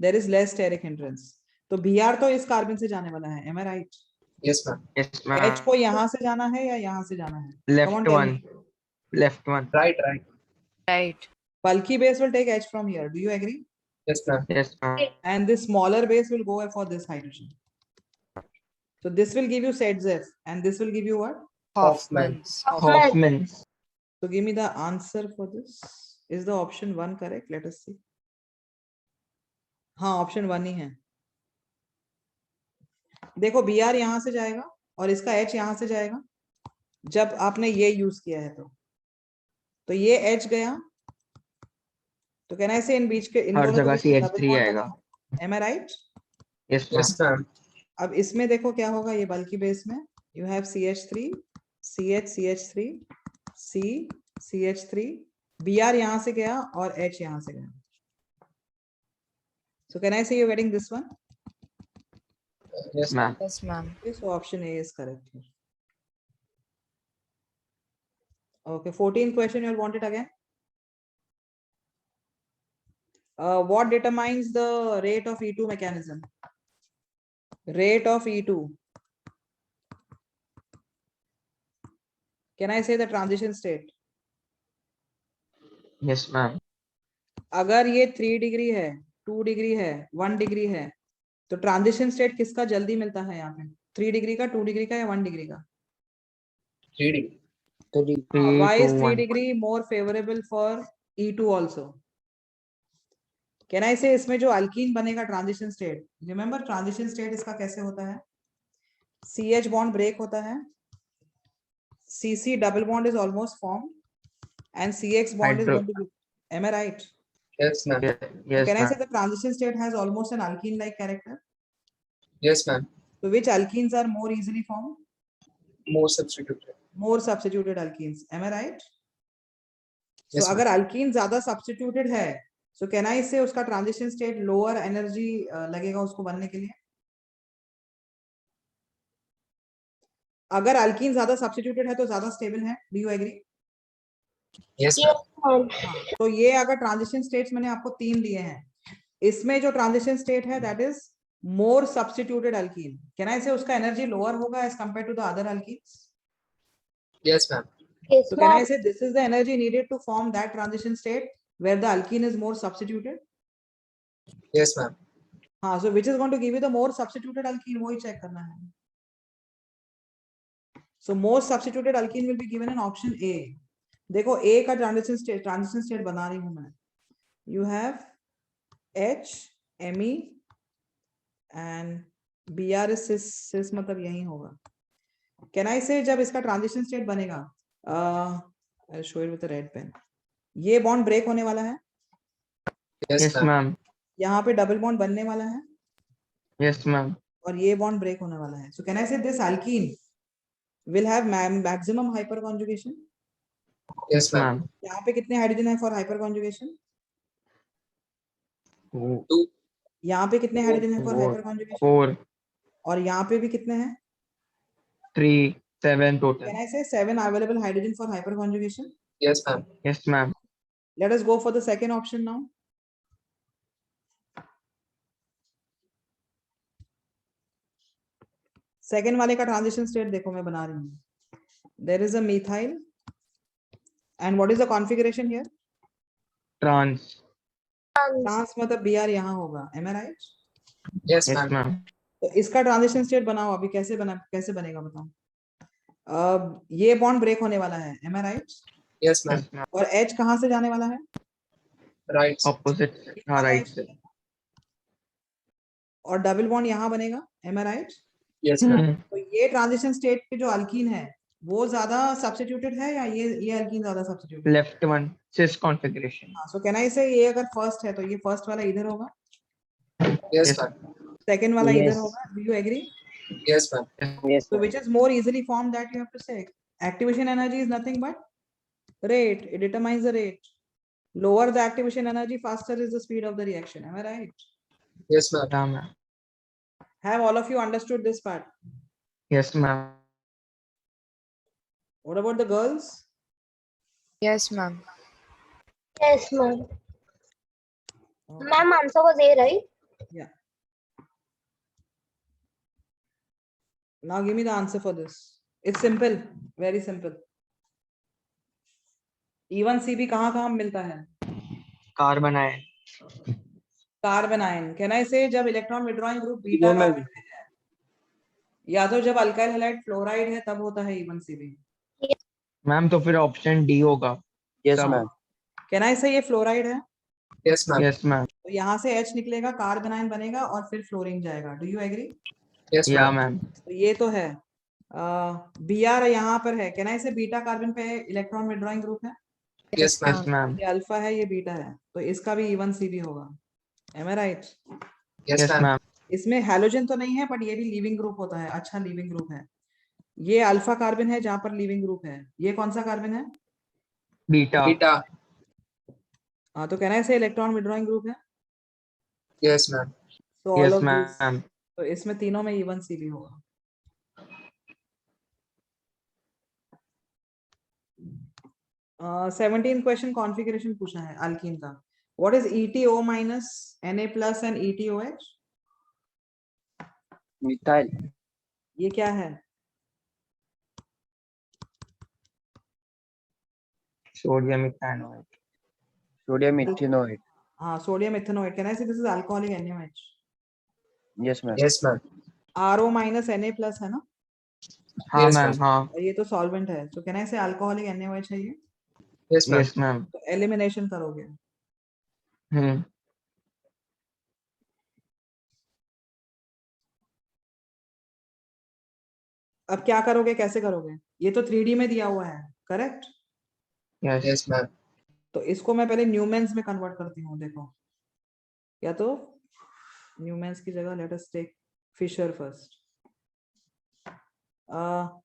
A: there is less steric hindrance. तो Br तो इस carbon से जाने वाला है. Am I right?
C: Yes, ma'am.
B: Yes,
A: H
B: ma'am.
A: को यहाँ से जाना है या यहाँ से जाना है? Come on,
B: Left
A: tell
B: one.
A: me.
B: Left one.
C: Right.
G: Right.
A: Bulky base will take H from here. Do you agree?
C: Yes, ma'am.
B: Yes, ma'am.
A: And this smaller base will go for this hydrogen. So this will give you ZF, and this will give you what?
E: Hoffman's.
B: Hoffman's.
A: So give me the answer for this. Is the option 1 correct? Let us see. हाँ, option 1 ही है. देखो Br यहाँ से जाएगा और इसका H यहाँ से जाएगा. जब आपने ये यूज किया है तो ये H गया. तो कैन आई से इन बीच के इन
B: हर
A: दोनों
B: जगह
A: के बीच
B: CH3 आएगा.
A: Am I right?
B: Yes, ma'am.
C: Yes, ma'am.
A: अब इसमें देखो क्या होगा. ये बल्कि बेस में you have CH3, CH, CH3, C, CH3, Br यहाँ से गया और H यहाँ से गया. So can I say you're getting this one?
C: Yes, ma'am.
J: ma'am.
G: Yes, ma'am.
A: Okay, so option A is correct here. Okay, 14th question, you'll want it again. What determines the rate of E2 mechanism? Rate of E2. Can I say the transition state?
B: Yes, ma'am.
A: अगर ये 3 degree है, 2 degree है, 1 degree है, तो transition state किसका जल्दी मिलता है यहाँ पे? 3 डिग्री का, 2 डिग्री का या 1 डिग्री का?
C: 3D.
A: Why is 3
B: 1.
A: degree more favorable for E2 also? Can I say इसमें जो अल्कीन बनेगा transition state, remember transition state इसका कैसे होता है? CH बॉन्ड ब्रेक होता है, CC double bond is almost formed, and CX bond is
B: Hydro-
A: going to be. Am I right?
C: Yes, ma'am.
B: Yes,
A: Can I say
B: ma'am.
A: the transition state has almost an alkene-like character?
C: Yes, ma'am.
A: So which alkenes are more easily formed?
C: More substituted.
A: More substituted alkenes. Am I right? So
C: Yes, ma'am.
A: अगर alkene ज्यादा substituted है, so can I say उसका transition state lower energy लगेगा उसको बनने के लिए? अगर alkene ज्यादा substituted है तो ज्यादा stable है. Do you agree?
C: Yes, ma'am.
F: ma'am.
A: तो ये अगर ट्रांजिशन स्टेट्स मैंने आपको 3 दिए हैं, इसमें जो ट्रांजिशन स्टेट है that is more substituted alkene. Can I say उसका एनर्जी लोअर होगा as compare to the other alkenes?
C: Yes, ma'am.
F: Yes,
A: So can I
F: ma'am.
A: say this is the energy needed to form that transition state where the alkene is more substituted?
C: Yes, ma'am.
A: हाँ, so which is going to give you the more substituted alkene? वही check करना है. So more substituted alkene will be given in option A. देखो A का transition state बना रही हूँ मैं. You have H, Me and Br is cis मतलब यही होगा. Can I say जब इसका transition state बनेगा, I'll show it with a red pen. ये bond break होने वाला है.
C: Yes,
B: Yes,
C: ma'am.
B: ma'am.
A: यहाँ पे double bond बनने वाला है
B: Yes, ma'am.
A: और ये bond break होने वाला है. So can I say this alkene will have maximum hyperconjugation?
C: Yes, ma'am.
B: Ma'am.
A: यहाँ पे कितने हाइड्रोजन है for hyperconjugation?
B: Oh,
A: यहाँ पे कितने हाइड्रोजन है for
B: Four.
A: hyperconjugation?
B: 4,
A: और यहाँ पे भी कितने हैं?
B: 3, 7 total.
A: Can I say 7 available hydrogen for hyperconjugation?
C: Yes, ma'am.
B: Yes, ma'am.
A: Let us go for the second option now. Second वाले का transition state देखो मैं बना रही हूँ. There is a methyl. And what is the configuration here?
B: Trans.
A: Trans मतलब Br यहाँ होगा. Am I right?
C: Yes,
B: Yes,
C: ma'am.
B: ma'am.
A: तो इसका ट्रांजिशन स्टेट बनाओ अभी. कैसे बनेगा बताओ. ये बॉन्ड ब्रेक होने वाला है. Am I right?
C: Yes, ma'am.
B: Yes, ma'am.
A: और H कहाँ से जाने वाला है?
C: Right.
B: Opposite. हाँ, right side.
A: और डबल बॉन्ड यहाँ बनेगा. Am I right?
C: Yes, ma'am.
A: तो ये ट्रांजिशन स्टेट पे जो अल्कीन है वो ज्यादा सब्स्टिट्यूटेड है या ये अल्कीन ज्यादा substituted?
B: Left one. Cis configuration.
A: So can I से ये अगर फर्स्ट है तो ये फर्स्ट वाला इधर होगा,
C: Yes,
B: Yes.
C: ma'am.
A: सेकंड वाला इधर
D: Yes.
A: होगा. Do you agree?
C: Yes, ma'am.
D: Yes,
A: So
D: ma'am.
A: which is more easily formed that you have to say? Activation energy is nothing but rate. It determines the rate. Lower the activation energy, faster is the speed of the reaction. Am I right?
C: Yes, ma'am.
B: Yeah, ma'am.
A: Have all of you understood this part?
B: Yes, ma'am.
A: What about the girls?
G: Yes, ma'am.
F: Yes, ma'am.
A: Okay.
F: Ma'am, answer was A, right?
A: Yeah. Now give me the answer for this. It's simple, very simple. E1CB कहाँ मिलता है?
B: Carbon ion.
A: Carbon ion. Can I से जब electron withdrawing group beta
D: ये मैं-
A: carbon में है या तो जब अल्काइल हैलाइड फ्लोराइड है तब होता है E1CB.
B: Ma'am, तो फिर option D होगा.
D: Yes,
B: Some-
D: ma'am.
A: Can I से ये फ्लोराइड है
C: Yes, ma'am.
B: Yes, ma'am.
A: तो यहाँ से H निकलेगा, कार्बन आयन बनेगा और फिर फ्लोरीन जाएगा. Do you agree?
C: Yes,
B: Yeah,
C: ma'am.
B: ma'am.
A: तो ये तो है. Br यहाँ पर है. कैन आई से बीटा कार्बन पे इलेक्ट्रॉन विड्रॉइंग ग्रुप है.
C: Yes, ma'am.
B: Yes, ma'am.
A: ये अल्फा है, ये बीटा है, तो इसका भी E1CB होगा. Am I right?
C: Yes,
B: Yes,
C: ma'am.
B: ma'am.
A: इसमें हैलोजन तो नहीं है बट ये भी लीविंग ग्रुप होता है. अच्छा लीविंग ग्रुप है. ये अल्फा कार्बन है जहां पर लीविंग ग्रुप है. ये कौन सा कार्बन है?
B: Beta.
C: Beta.
A: हाँ, तो कहना है इलेक्ट्रॉन विड्रॉइंग ग्रुप है.
C: Yes, ma'am.
A: So all
B: Yes,
A: of this,
B: ma'am.
A: तो इसमें तीनों में even CB होगा. 17 क्वेश्चन कॉन्फ़िगरेशन पूछा है अल्कीन का. What is ETO minus Na plus and ETOH?
D: Methyl
A: ये क्या है?
B: Sodium ethanoate.
D: Sodium ethanoid.
A: हाँ, sodium ethanoate. Can I say this is alcoholic NaOH?
D: Yes ma'am.
C: Yes, ma'am.
A: RO minus Na plus है ना?
B: हाँ
C: Yes,
B: ma'am,
C: ma'am.
B: हाँ.
A: और ये तो सॉल्वेंट है. So can I say alcoholic NaOH है ये?
C: Yes, ma'am.
B: Yes, ma'am.
A: तो एलिमिनेशन करोगे.
B: Hmm.
A: अब क्या करोगे, कैसे करोगे? ये तो 3D में दिया हुआ है, करेक्ट?
B: Yes.
C: Yes, ma'am.
A: तो इसको मैं पहले न्यूमेंस में कन्वर्ट करती हूँ. देखो, या तो न्यूमेंस की जगह let us take Fischer first.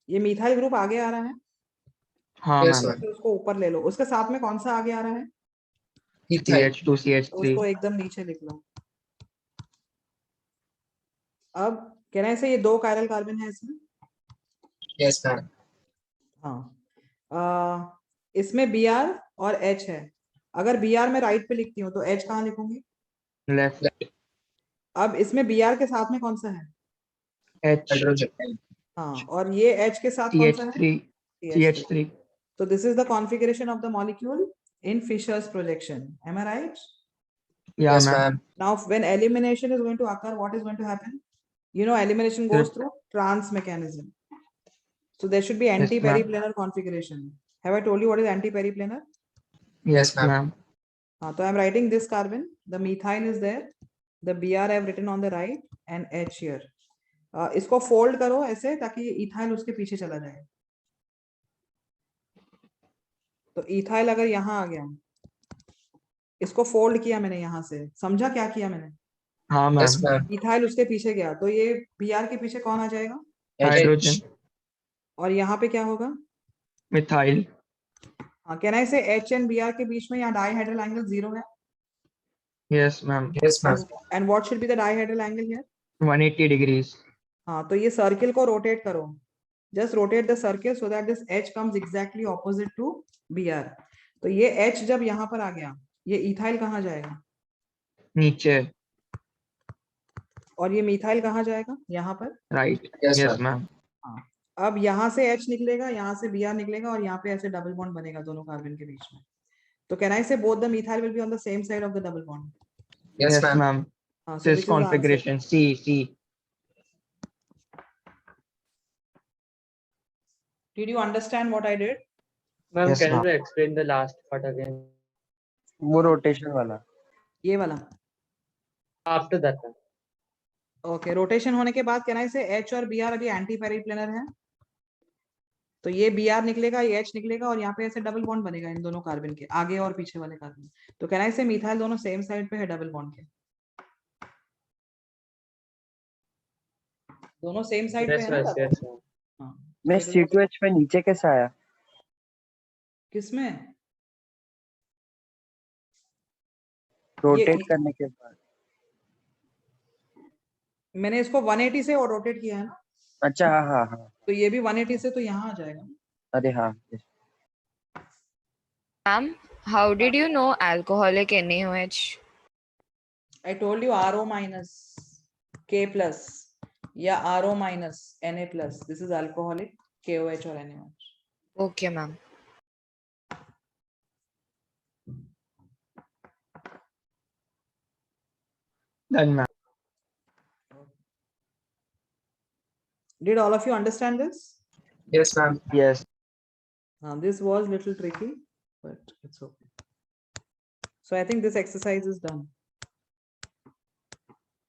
A: ये मिथाइल ग्रुप आगे आ रहा है,
B: हाँ
C: Yes,
B: मैम.
C: ma'am.
A: तो उसको ऊपर ले लो. उसके साथ में कौन सा आगे आ रहा है?
C: Ethyl.
A: तो उसको
B: CH2CH3.
A: एकदम नीचे लिख लो. अब कहना है ये 2 कायरल कार्बन है इसमें.
C: Yes, ma'am.
A: हाँ. इसमें Br और H है. अगर Br में राइट पे लिखती हूँ तो H कहाँ लिखूंगी?
B: Left.
A: अब इसमें Br के साथ में कौन सा है?
B: H.
C: Hydrogen.
A: हाँ, और ये H के साथ कौन सा है?
B: CH3. CH3.
A: So this is the configuration of the molecule in Fisher's projection. Am I right?
B: Yeah,
C: Yes,
B: ma'am.
C: ma'am.
A: Now, when elimination is going to occur, what is going to happen? You know, elimination goes
B: Yes.
A: through trans mechanism. So there should be
B: Yes, ma'am.
A: anti-periplanar configuration. Have I told you what is anti-periplanar?
B: Yes,
C: ma'am.
B: ma'am.
A: So I'm writing this carbon. The methyl is there. The Br I have written on the right and H here. इसको fold करो ऐसे ताकि ये ethyl उसके पीछे चला जाए. तो ethyl अगर यहाँ आ गया, इसको फोल्ड किया मैंने यहाँ से. समझा क्या किया मैंने?
B: हाँ
C: Yes,
B: मैम.
C: ma'am.
A: इथाइल उसके पीछे गया तो ये Br के पीछे कौन आ जाएगा?
B: Hydrogen.
A: और यहाँ पे क्या होगा?
B: Methyl.
A: हाँ, कैन आई से H एंड Br के बीच में यहाँ डाइहाइड्रल एंगल 0 है.
B: Yes, ma'am.
C: Yes, ma'am.
A: And what should be the dihedral angle here?
B: 180 degrees.
A: हाँ, तो ये सर्किल को रोटेट करो. Just rotate the circle so that this H comes exactly opposite to Br. तो ये H जब यहाँ पर आ गया, ये इथाइल कहाँ जाएगा?
B: नीचे.
A: और ये मिथाइल कहाँ जाएगा? यहाँ पर.
B: Right.
C: Yes,
B: Yes,
C: ma'am.
B: ma'am.
A: अब यहाँ से H निकलेगा, यहाँ से Br निकलेगा और यहाँ पे ऐसे डबल बॉन्ड बनेगा दोनों कार्बन के बीच में. तो कैन आई से both the methyl will be on the same side of the double bond?
C: Yes,
B: Yes,
C: ma'am.
B: ma'am.
A: हाँ, so
B: This
A: which is the answer?
B: configuration. C.
A: Did you understand what I did?
E: Ma'am,
B: Yes,
E: can
B: ma'am.
E: you explain the last part again?
D: वो rotation वाला.
A: ये वाला.
E: After that, ma'am.
A: Okay, rotation होने के बाद can I से H और Br अभी एंटी पेरिप्लेनर है. तो ये Br निकलेगा, ये H निकलेगा और यहाँ पे ऐसे डबल बॉन्ड बनेगा इन दोनों कार्बन के, आगे और पीछे वाले कार्बन. तो कैन आई से मिथाइल दोनों सेम साइड पे है डबल बॉन्ड के. दोनों सेम साइड पे
E: Yes,
A: है ना
E: yes,
A: double
E: yes,
A: bond?
E: ma'am.
A: हाँ.
D: मैं
A: So it is
D: C2H पे नीचे कैसे आया?
A: किसमें?
D: रोटेट करने के बाद.
A: मैंने इसको 180 से और रोटेट किया है ना,
D: अच्छा, हाँ.
A: तो ये भी 180 से तो यहाँ आ जाएगा.
D: अरे हाँ.
G: Ma'am, how did you know alcoholic NaOH?
A: I told you RO minus K plus या RO minus Na plus. This is alcoholic KOH or NaOH.
G: Okay, ma'am.
B: Done, ma'am.
A: Did all of you understand this?
C: Yes, ma'am.
B: Yes.
A: This was little tricky, but it's okay. So I think this exercise is done.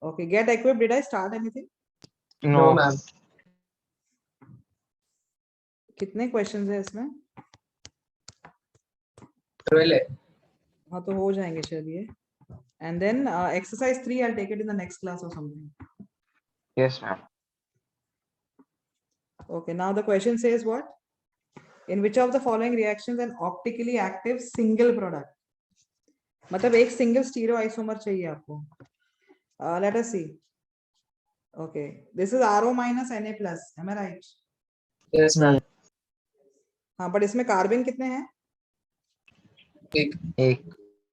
A: Okay, get equipped. Did I start anything?
C: No, ma'am.
A: कितने questions है इसमें?
C: 12.
A: हाँ, तो हो जाएंगे चलिए. And then exercise 3 I'll take it in the next class or something.
B: Yes, ma'am.
A: Okay, now the question says what? In which of the following reactions an optically active single product? मतलब एक single stereoisomer चाहिए आपको. Let us see. Okay, this is RO minus Na plus. Am I right?
C: Yes, ma'am.
A: हाँ, but इसमें carbon कितने हैं?
C: एक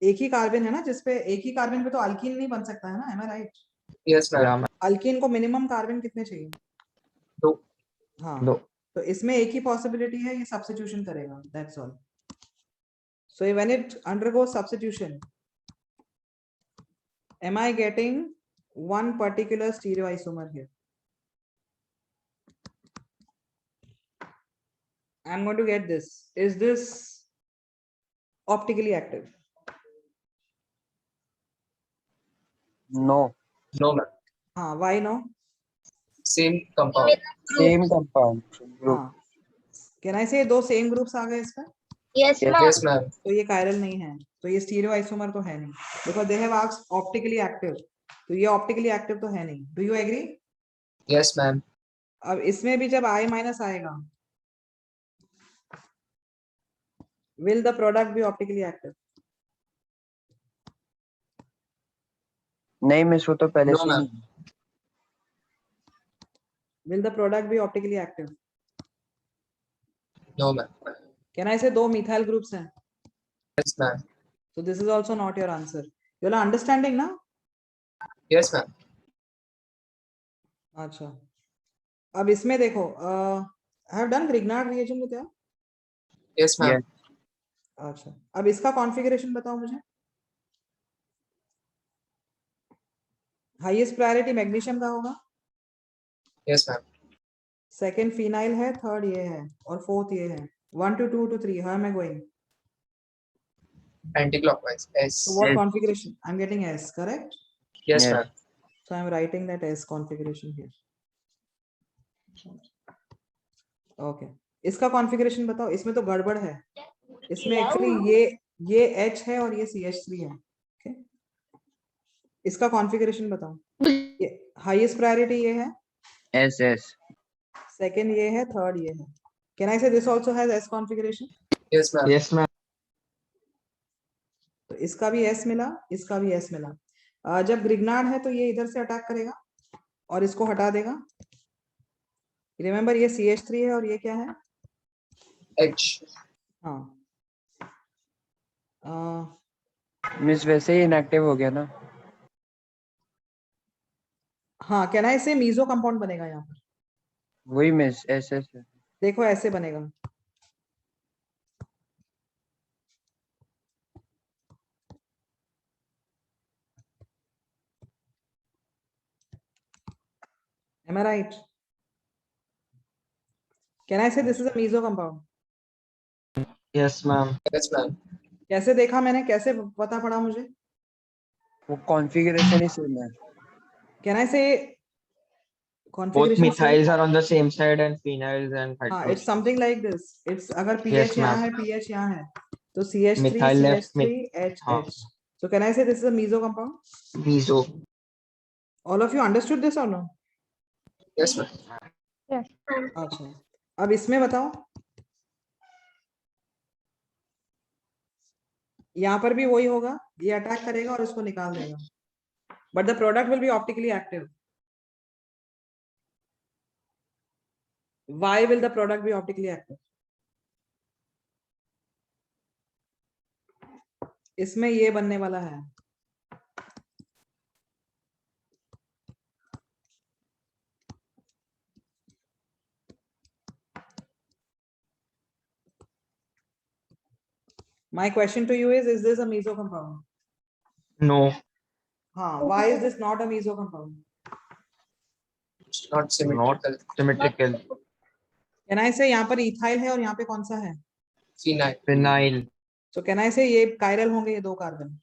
A: एक ही कार्बन है ना, जिसपे एक ही कार्बन पे तो अल्कीन नहीं बन सकता है ना? Am I right?
C: Yes, ma'am.
B: Yeah, ma'am.
A: Alkyne को मिनिमम कार्बन कितने चाहिए?
C: 2.
A: हाँ,
B: दो.
A: तो इसमें एक ही पॉसिबिलिटी है, ये सब्स्टिट्यूशन करेगा. That's all. So when it undergoes substitution, am I getting one particular stereoisomer here? I'm going to get this. Is this optically active?
D: No.
C: No, ma'am.
A: हाँ, why no?
C: Same compound.
D: Same compound. Group.
A: हाँ, can I say दो same groups आ गए इसका?
F: Yes,
D: Yes.
F: ma'am.
C: Yes, ma'am.
A: तो ये chiral नहीं है, तो ये stereoisomer तो है नहीं, because they have asked optically active, तो ये optically active तो है नहीं. Do you agree?
C: Yes, ma'am.
A: अब इसमें भी जब I minus आएगा, will the product be optically active?
D: नहीं मिस, वो तो पहले
C: No,
D: से
C: ma'am.
D: नहीं.
A: Will the product be optically active?
C: No, ma'am.
A: Can I say दो methyl groups हैं?
C: Yes, ma'am.
A: So this is also not your answer. You are understanding ना?
C: Yes, ma'am.
A: अच्छा, अब इसमें देखो, I have done Grignard reagent with you.
C: Yes, ma'am.
D: Yes.
A: अच्छा, अब इसका कॉन्फ़िगरेशन बताओ मुझे. हाईएस्ट प्रायोरिटी मैग्नीशियम का होगा,
C: Yes, ma'am.
A: सेकंड फिनाइल है, थर्ड ये है और फोर्थ ये है. 1 to 2 to 3. How am I going?
C: Anti-clockwise. S.
A: So what
D: Yes.
A: configuration? I'm getting S, correct?
C: Yes,
D: Yes.
C: ma'am.
A: So I'm writing that S configuration here. Okay. इसका configuration बताओ. इसमें तो गड़बड़ है. इसमें एक्चुअली ये H है और ये CH3 है. Okay. इसका कॉन्फ़िगरेशन बताओ. ये हाईएस्ट प्रायोरिटी ये है,
D: Yes. Yes.
A: सेकंड ये है, थर्ड ये है. Can I say this also has S configuration?
C: Yes, ma'am.
B: Yes, ma'am.
A: तो इसका भी S मिला, इसका भी S मिला. जब ग्रिग्नार्ड है तो ये इधर से अटैक करेगा और इसको हटा देगा. रिमेंबर ये CH3 है और ये क्या है?
C: H.
A: हाँ,
D: मिस वैसे ही इनएक्टिव हो गया ना.
A: हाँ, कैन आई से मीजो कंपाउंड बनेगा यहाँ पर.
D: वही मिस. ऐसे ऐसे.
A: देखो ऐसे बनेगा. Am I right? Can I say this is a meso compound?
B: Yes, ma'am.
C: Yes, ma'am.
A: कैसे देखा मैंने, कैसे पता पड़ा मुझे?
D: वो कॉन्फ़िगरेशन ही सेम है.
A: Can I say
B: Both
A: configuration same?
B: methyls are on the same side and phenyls and
A: हाँ,
B: hydros.
A: it's something like this. It's अगर pH
B: Yes,
A: यहाँ
B: ma'am.
A: है, pH यहाँ है, तो CH3,
B: Methyl left,
A: CH3, H,
B: हाँ.
A: H. So can I say this is a meso compound?
B: Meso.
A: All of you understood this or no?
C: Yes, ma'am.
A: अच्छा, अब इसमें बताओ. यहाँ पर भी वही होगा, ये अटैक करेगा और इसको निकाल देगा. But the product will be optically active. Why will the product be optically active? इसमें ये बनने वाला है. My question to you is this a meso compound?
B: No.
A: हाँ, why is this not a meso compound?
C: It's not symmetrical.
B: Symmetrical.
A: Can I say यहाँ पर ethyl है और यहाँ पे कौन सा है?
C: Phenyl.
B: Phenyl.
A: So can I say ये chiral होंगे ये दो carbon?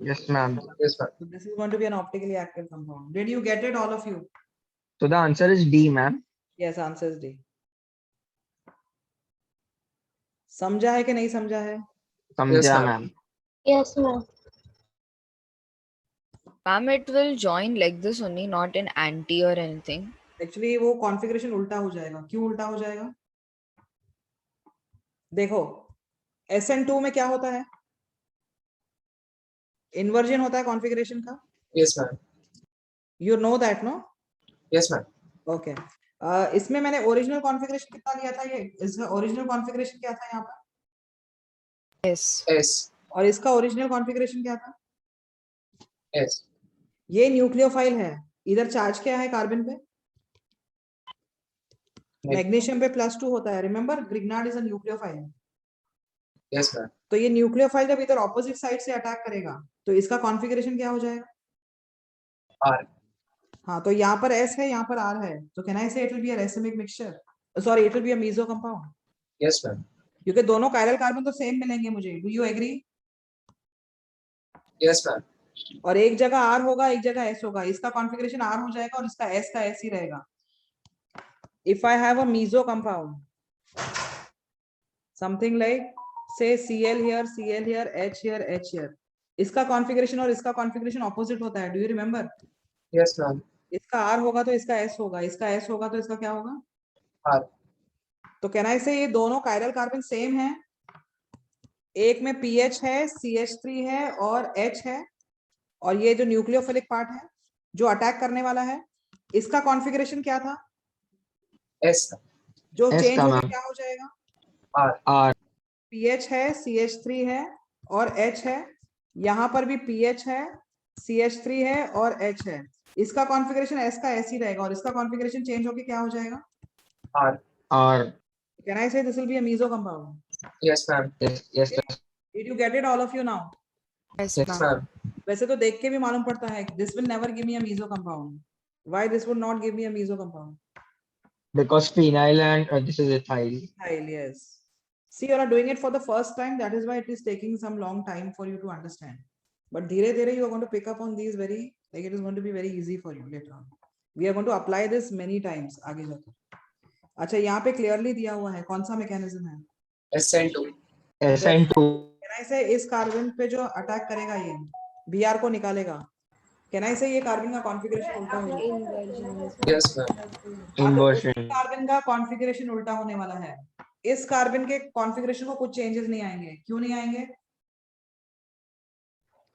B: Yes, ma'am.
C: Yes, ma'am.
A: So this is going to be an optically active compound. Did you get it, all of you?
B: So the answer is D, ma'am.
A: Yes, answer is D. समझा है कि नहीं समझा है?
B: Samjha,
C: ma'am.
B: ma'am.
F: Yes, ma'am.
G: Ma'am, it will join like this only, not in anti or anything.
A: Actually वो configuration उल्टा हो जाएगा. क्यों उल्टा हो जाएगा? देखो, SN2 में क्या होता है? इन्वर्जन होता है कॉन्फ़िगरेशन का.
C: Yes, ma'am.
A: You know that, no?
C: Yes, ma'am.
A: Okay. इसमें मैंने ओरिजिनल कॉन्फ़िगरेशन कितना लिया था? ये इसका ओरिजिनल कॉन्फ़िगरेशन क्या था यहाँ पर?
G: Yes.
C: S.
A: और इसका ओरिजिनल कॉन्फ़िगरेशन क्या था?
C: S.
A: ये न्यूक्लियोफाइल है, इधर चार्ज क्या है कार्बन पे? मैग्नीशियम पे +2 होता है, remember Grignard is a nucleophile.
C: Yes, ma'am.
A: तो ये न्यूक्लियोफाइल जब इधर ऑपोजिट साइड से अटैक करेगा तो इसका कॉन्फ़िगरेशन क्या हो जाएगा?
C: R.
A: हाँ, तो यहाँ पर S है, यहाँ पर R है, तो कैन आई से it will be a racemic mixture, sorry it will be a meso compound,
C: Yes, ma'am.
A: क्योंकि दोनों कायरल कार्बन तो सेम मिलेंगे मुझे। Do you agree?
C: Yes, ma'am.
A: और एक जगह R होगा, एक जगह S होगा, इसका कॉन्फ़िगरेशन R हो जाएगा और इसका S का S ही रहेगा। If I have a meso compound, something like say Cl here, Cl here, H here, H here, इसका कॉन्फ़िगरेशन और इसका कॉन्फ़िगरेशन ऑपोजिट होता है। Do you remember?
C: Yes, ma'am.
A: इसका R होगा तो इसका S होगा, इसका S होगा तो इसका क्या होगा?
C: R.
A: तो कैन आई से ये दोनों कायरल कार्बन सेम है, एक में पीएच है, CH3 है और H है, और ये जो न्यूक्लियोफिलिक पार्ट है जो अटैक करने वाला है, इसका कॉन्फ़िगरेशन क्या था?
C: S.
A: जो
B: S
A: चेंज
B: का
A: होगा
B: मैम।
A: क्या हो जाएगा?
C: R.
B: R.
A: पीएच है, CH3 है और H है, यहाँ पर भी पीएच है, CH3 है और H है, इसका कॉन्फ़िगरेशन S का S ही रहेगा और इसका कॉन्फ़िगरेशन चेंज होके क्या हो जाएगा?
C: R.
B: R.
A: कैन आई से this will be a meso compound?
C: Yes, ma'am.
B: Yes. Yes. Yes.
A: Did you get it all of you now?
G: Yes,
C: Yes,
G: ma'am.
C: ma'am.
A: वैसे तो देख के भी मालूम पड़ता है this will never give me a meso compound. Why this would not give me a meso compound?
B: Because phenyl and this is ethyl.
A: Ethyl, yes. See, you are doing it for the first time, that is why it is taking some long time for you to understand. But धीरे धीरे you are going to pick up on these very, like it is going to be very easy for you later on. We are going to apply this many times आगे जाकर। अच्छा, यहाँ पे clearly दिया हुआ है कौन सा mechanism है?
C: SN2.
B: SN2.
A: Can I say इस कार्बन पे जो अटैक करेगा ये Br को निकालेगा, कैन आई से ये कार्बन का कॉन्फ़िगरेशन उल्टा हो जाएगा?
I: Inversion.
C: Yes, ma'am.
B: Inversion.
A: Carbon का कॉन्फ़िगरेशन उल्टा होने वाला है, इस कार्बन के कॉन्फ़िगरेशन को कुछ चेंजेस नहीं आएंगे। क्यों नहीं आएंगे?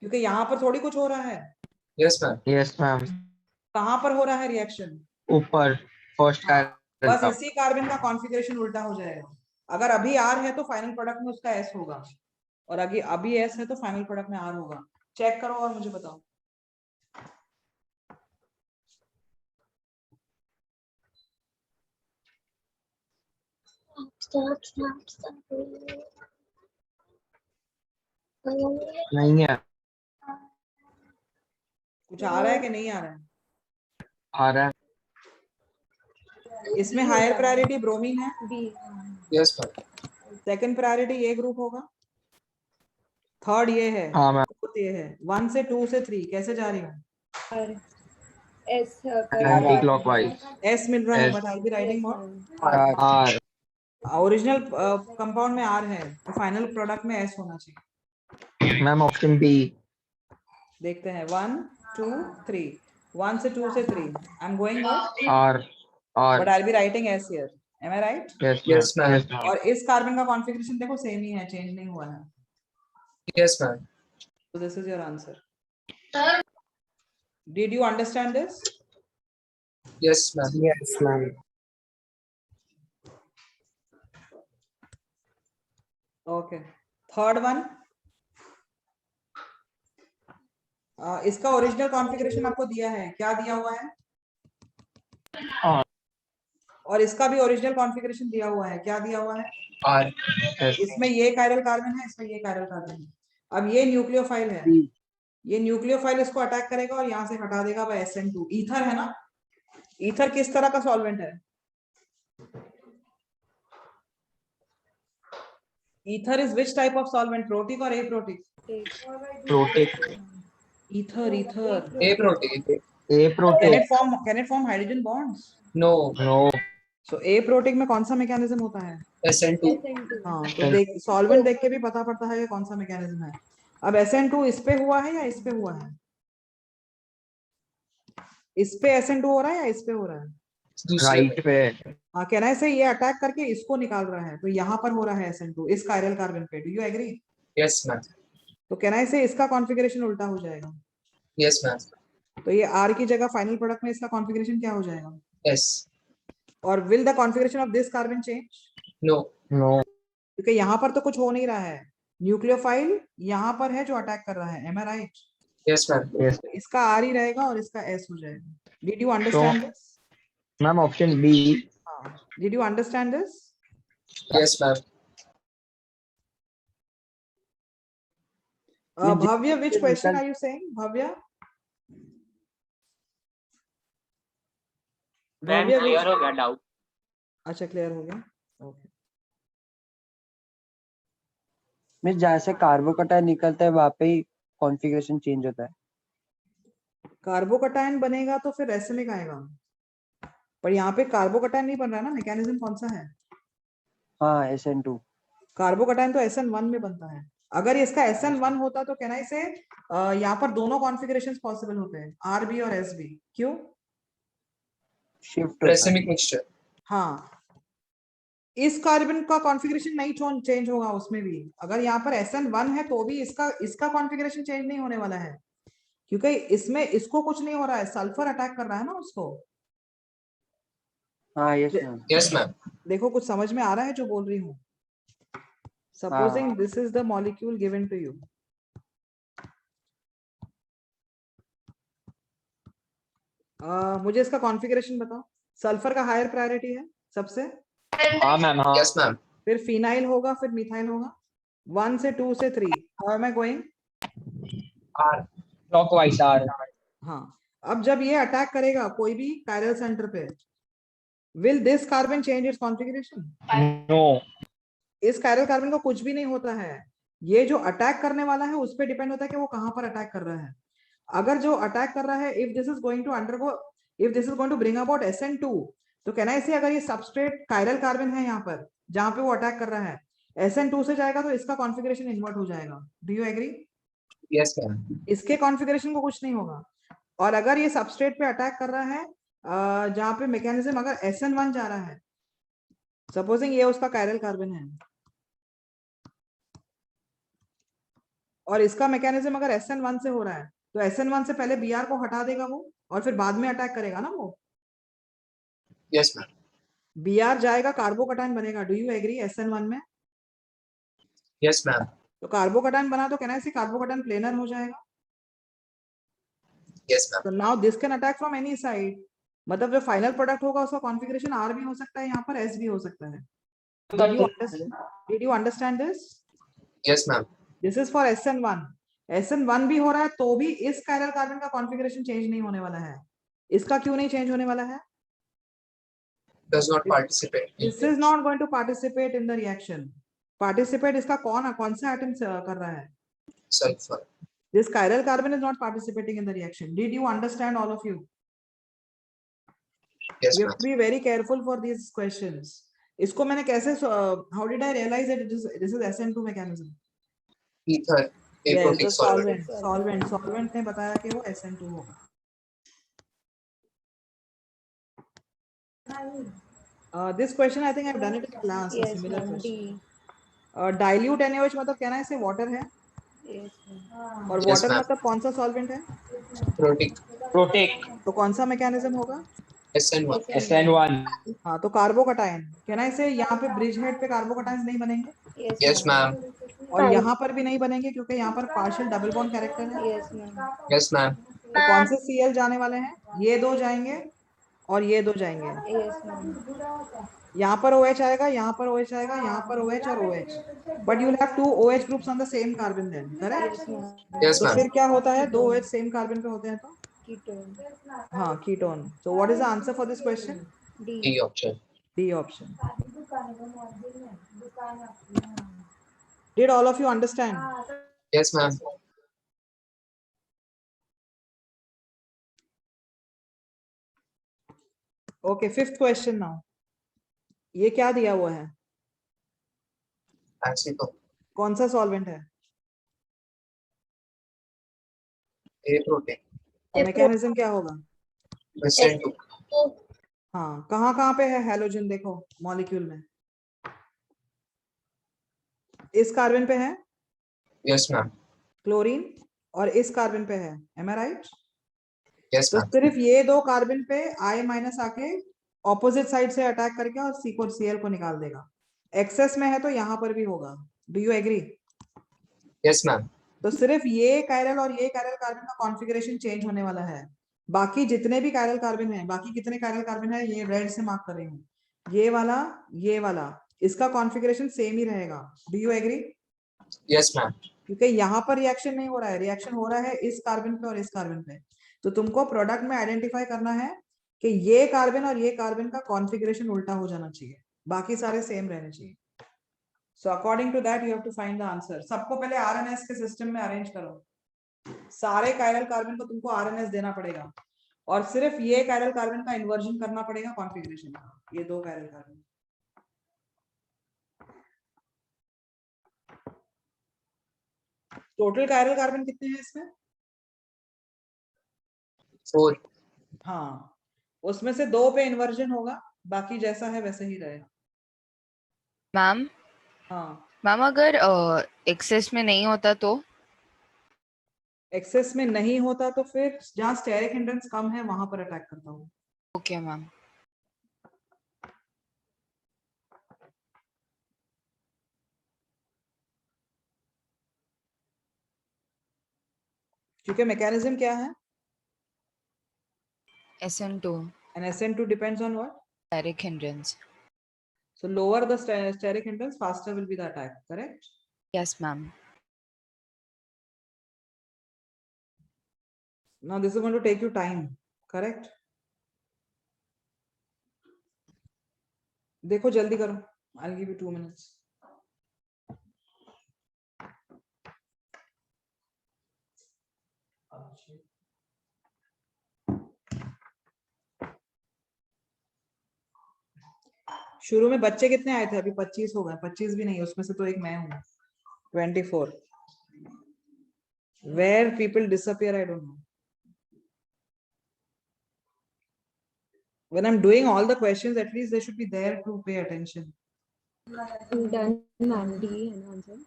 A: क्योंकि यहाँ पर थोड़ी कुछ हो रहा है।
C: Yes, ma'am.
B: Yes, ma'am.
A: कहाँ पर हो रहा है रिएक्शन?
B: ऊपर first
A: हाँ,
B: carbon
A: बस
B: का।
A: इसी कार्बन का कॉन्फ़िगरेशन उल्टा हो जाएगा। अगर अभी R है तो फाइनल प्रोडक्ट में उसका S होगा, और अभी S है तो फाइनल प्रोडक्ट में R होगा। चेक करो और मुझे बताओ।
F: Stop.
B: नहीं है।
A: कुछ आ रहा है कि नहीं आ रहा है?
B: आ रहा है।
A: इसमें हायर प्रायोरिटी ब्रोमीन है,
I: B.
C: Yes, ma'am.
A: Second priority ये ग्रुप होगा, थर्ड ये है,
B: हाँ मैम।
A: फोर्थ ये है, 1 से 2 से 3 कैसे जा रही हूँ?
I: R. S.
B: Anti-clockwise.
A: S मिल रहा है,
B: S.
A: But I be writing what?
B: R.
A: Original compound में R है तो फाइनल प्रोडक्ट में S होना चाहिए।
B: Ma'am option B.
A: देखते हैं 1 2 3, 1 से 2 से 3 I am going with,
B: R. R.
A: But I be writing S here, am I right?
B: Yes,
C: Yes, ma'am.
B: Yes, ma'am.
A: और इस कार्बन का कॉन्फ़िगरेशन देखो सेम ही है, चेंज नहीं हुआ है,
C: Yes, ma'am.
A: so this is your answer. Did you understand this?
C: Yes, ma'am.
D: Yes, ma'am.
A: Okay. Third one, इसका original configuration आपको दिया है, क्या दिया हुआ है?
B: R.
A: और इसका भी ओरिजिनल कॉन्फ़िगरेशन दिया हुआ है, क्या दिया हुआ है?
C: R.
B: Yes.
A: इसमें ये कायरल कार्बन है, इसमें ये कायरल कार्बन है। अब ये न्यूक्लियोफाइल है, ये न्यूक्लियोफाइल इसको अटैक करेगा और यहाँ से हटा देगा बाय SN2। ईथर है ना, ईथर किस तरह का सॉल्वेंट है? Ether is which type of solvent, protic और aprotic?
B: Protic.
A: Ether, ether.
C: A protein.
B: Aprotic.
A: Can it form hydrogen bonds?
C: No.
B: No.
A: So aprotic में कौन सा मैकेनिज्म होता है?
C: SN2.
A: हाँ, तो देख सॉल्वेंट देख के भी पता पड़ता है कि कौन सा मैकेनिज्म है। अब SN2 इस पे हुआ है या इस पे हुआ है? इस पे SN2 हो रहा है या इस पे हो रहा है?
C: दूसरे
B: Right पे।
A: हाँ, कहना से ये अटैक करके इसको निकाल रहा है, तो यहाँ पर हो रहा है SN2 इस कायरल कार्बन पे। Do you agree?
C: Yes, ma'am.
A: तो कहना से इसका कॉन्फ़िगरेशन उल्टा हो जाएगा।
C: Yes, ma'am.
A: तो ये R की जगह फाइनल प्रोडक्ट में इसका कॉन्फ़िगरेशन क्या हो जाएगा?
C: Yes.
A: और will the configuration of this carbon change?
C: No.
B: No.
A: क्योंकि यहाँ पर तो कुछ हो नहीं रहा है, न्यूक्लियोफाइल यहाँ पर है जो अटैक कर रहा है, am I right?
C: Yes, ma'am.
B: Yes.
A: तो इसका R ही रहेगा और इसका S हो जाएगा. Did you understand this?
B: Ma'am, option B.
A: हाँ. Did you understand this?
C: Yes, ma'am.
A: Bhavya, which question are you saying, Bhavya?
J: Ma'am
A: Bhavya,
J: clear हो गया डाउट।
A: अच्छा क्लियर हो गया. Okay.
D: मैं जहाँ से कार्बोकटायन निकलता है वहाँ पे ही कॉन्फ़िगरेशन चेंज होता है।
A: कार्बोकटायन बनेगा तो फिर रैसिमिक आएगा, पर यहाँ पे कार्बोकटायन नहीं बन रहा ना, मैकेनिज्म कौन सा है?
D: हाँ SN2।
A: कार्बोकटायन तो SN1 में बनता है. अगर इसका SN1 होता तो कैन आई से यहाँ पर दोनों कॉन्फ़िगरेशंस पॉसिबल होते हैं, RB और SB. क्यों?
D: Shift
C: Racemic mixture.
A: हाँ, इस कार्बन का कॉन्फ़िगरेशन नहीं चेंज होगा उसमें भी. अगर यहाँ पर SN1 है तो भी इसका कॉन्फ़िगरेशन चेंज नहीं होने वाला है, क्योंकि इसमें इसको कुछ नहीं हो रहा है, सल्फर अटैक कर रहा है ना उसको.
D: हाँ यस मैम।
C: Yes, ma'am.
A: देखो कुछ समझ में आ रहा है जो बोल रही हूँ? Supposing this is the molecule given to you. मुझे इसका कॉन्फ़िगरेशन बताओ. सल्फर का हायर प्रायोरिटी है सबसे,
B: हाँ मैम, हाँ.
C: Yes, ma'am.
A: फिर फिनाइल होगा, फिर मिथाइल होगा. 1 से 2 से 3. How am I going?
C: R.
B: Clockwise R.
A: हाँ, अब जब ये अटैक करेगा कोई भी कायरल सेंटर पे, will this carbon change it's configuration?
B: No.
A: इस कायरल कार्बन को कुछ भी नहीं होता है. ये जो अटैक करने वाला है उस पर डिपेंड होता है कि वो कहां पर अटैक कर रहा है. अगर जो अटैक कर रहा है, if this is going to bring about SN2, तो कहना है इसे, अगर ये सबस्ट्रेट कायरल कार्बन है यहाँ पर जहां पे वो अटैक कर रहा है, SN2 से जाएगा तो इसका कॉन्फ़िगरेशन इन्वर्ट हो जाएगा. Do you agree?
C: Yes, ma'am.
A: इसके कॉन्फ़िगरेशन को कुछ नहीं होगा. और अगर ये सबस्ट्रेट पे अटैक कर रहा है जहां पे मैकेनिज्म अगर SN1 जा रहा है, सपोजिंग ये उसका कायरल कार्बन है और इसका मैकेनिज्म अगर SN1 से हो रहा है, तो SN1 से पहले Br को हटा देगा वो, और फिर बाद में अटैक करेगा ना वो.
C: Yes, ma'am.
A: Br जाएगा, कार्बोकटायन बनेगा. Do you agree? SN1 में
C: Yes, ma'am.
A: तो कार्बोकटायन बना तो कहना है कार्बोकटायन प्लेनर हो जाएगा.
C: Yes, ma'am.
A: तो now this can attack from any side. मतलब जो फाइनल प्रोडक्ट होगा उसका कॉन्फ़िगरेशन R भी हो सकता है, यहाँ पर S भी हो सकता है. Did you understand this?
C: Yes, ma'am.
A: This is for SN1. SN1 भी हो रहा है तो भी इस कायरल कार्बन का कॉन्फ़िगरेशन चेंज नहीं होने वाला है. इसका क्यों नहीं चेंज होने वाला है?
C: Does not participate.
A: This is not going to participate in the reaction. Participate इसका कौन सा एटम कर रहा है?
C: Sulfur.
A: This chiral carbon is not participating in the reaction. Did you understand, all of you?
C: Yes,
A: We
C: ma'am.
A: have to be very careful for these questions. इसको मैंने कैसे how did I realize that this is SN2 mechanism?
C: Ether.
A: Yes,
C: Aprotic
A: the
C: solvent.
A: solvent ने बताया कि वो SN2 होगा. This question I think I've done it in class. A
I: Yes,
A: similar
I: ma'am.
A: question.
I: D.
A: Dilute NaOH मतलब कहना है इसे water है,
I: Yes, ma'am.
A: और
C: Yes,
A: water
C: ma'am.
A: मतलब कौन सा solvent है?
C: Protic.
B: Protic.
A: तो कौन सा mechanism होगा?
C: SN1.
B: SN1.
A: हाँ, तो कार्बोकटायन कहना है इसे, यहाँ पे ब्रिज हेड पे कार्बोकटायंस नहीं बनेंगे
C: Yes, ma'am.
A: और यहाँ पर भी नहीं बनेंगे क्योंकि यहाँ पर पार्शियल डबल बॉन्ड कैरेक्टर है.
I: Yes, ma'am.
C: Yes, ma'am.
A: तो कौन से Cl जाने वाले हैं? ये दो जाएंगे और ये दो जाएंगे.
I: Yes, ma'am.
A: यहाँ पर OH आएगा, यहाँ पर OH आएगा, यहाँ पर OH और OH. But you will have two OH groups on the same carbon then, correct?
I: Yes, ma'am.
C: Yes,
A: तो
C: ma'am.
A: फिर क्या होता है, दो OH सेम कार्बन पे होते हैं तो
I: Ketone.
A: हाँ, ketone. So what is the answer for this question?
I: D.
C: D option.
A: D option. Did all of you understand?
C: Yes, ma'am.
A: Okay, fifth question now. ये क्या दिया हुआ है?
C: Acetone.
A: कौन सा सॉल्वेंट है?
C: Aprotic.
A: मैकेनिज्म क्या होगा?
C: SN2.
A: हाँ, कहाँ पे है हैलोजन? देखो मॉलिक्यूल में इस कार्बन पे है
C: Yes, ma'am.
A: क्लोरीन और इस कार्बन पे है. Am I right?
C: Yes,
A: तो
C: ma'am.
A: सिर्फ ये दो कार्बन पे I माइनस आके ऑपोजिट साइड से अटैक करके और सी को Cl को निकाल देगा। एक्सेस में है तो यहाँ पर भी होगा। Do you agree?
C: Yes, ma'am.
A: तो सिर्फ ये कायरल और ये कायरल कार्बन का कॉन्फ़िगरेशन चेंज होने वाला है। बाकी जितने भी कायरल कार्बन है, बाकी कितने कायरल कार्बन है ये रेड से मार्क कर रही हूँ। ये वाला, इसका कॉन्फ़िगरेशन सेम ही रहेगा। Do you agree?
C: Yes, ma'am.
A: क्योंकि यहाँ पर रिएक्शन नहीं हो रहा है, रिएक्शन हो रहा है इस कार्बन पे और इस कार्बन पे। तो तुमको प्रोडक्ट में आइडेंटिफाई करना है कि ये कार्बन और ये कार्बन का कॉन्फ़िगरेशन उल्टा हो जाना चाहिए, बाकी सारे सेम रहने चाहिए। So according to that you have to find the answer. सबको पहले आरएनएस के सिस्टम में अरेंज करो। सारे कायरल कार्बन को तुमको आरएनएस देना पड़ेगा और सिर्फ ये कायरल कार्बन का इन्वर्जन करना पड़ेगा कॉन्फ़िगरेशन का। ये दो chiral carbon. Total chiral carbon कितने हैं इसमें?
C: 4.
A: हाँ, उसमें से 2 पे इन्वर्जन होगा, बाकी जैसा है वैसे ही रहेगा।
G: मैम
A: हाँ,
G: मैम अगर एक्सेस में नहीं होता तो?
A: एक्सेस में नहीं होता तो फिर जहाँ स्टेरिक हिंड्रेंस कम है वहां पर अटैक करता हूँ।
G: Okay ma'am.
A: क्योंकि मैकेनिज्म क्या है?
G: SN2
A: And SN2 depends on what?
G: steric hindrance.
A: So lower the steric hindrance, faster will be the attack. Correct?
G: Yes ma'am.
A: Now this is going to take you time. Correct? देखो जल्दी करो. I'll give you 2 minutes. शुरू में बच्चे कितने आए थे? अभी 25 हो गए। 25 भी नहीं, उसमें से तो एक मैं हूँ। 24. Where people disappear, I don't know. When I'm doing all the questions, at least they should be there to pay attention.
I: Done, ma'am. D है ना आंसर?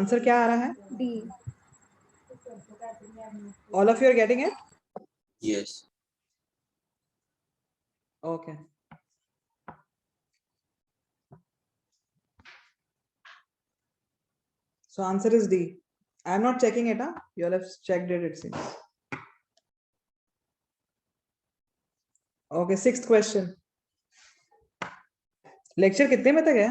A: Answer क्या आ रहा है?
I: D.
A: All of you are getting it?
H: Yes.
A: Okay. So answer is D. I'm not checking it, huh? You all have checked it, it seems. Okay, 6th question. Lecture कितने में तक है?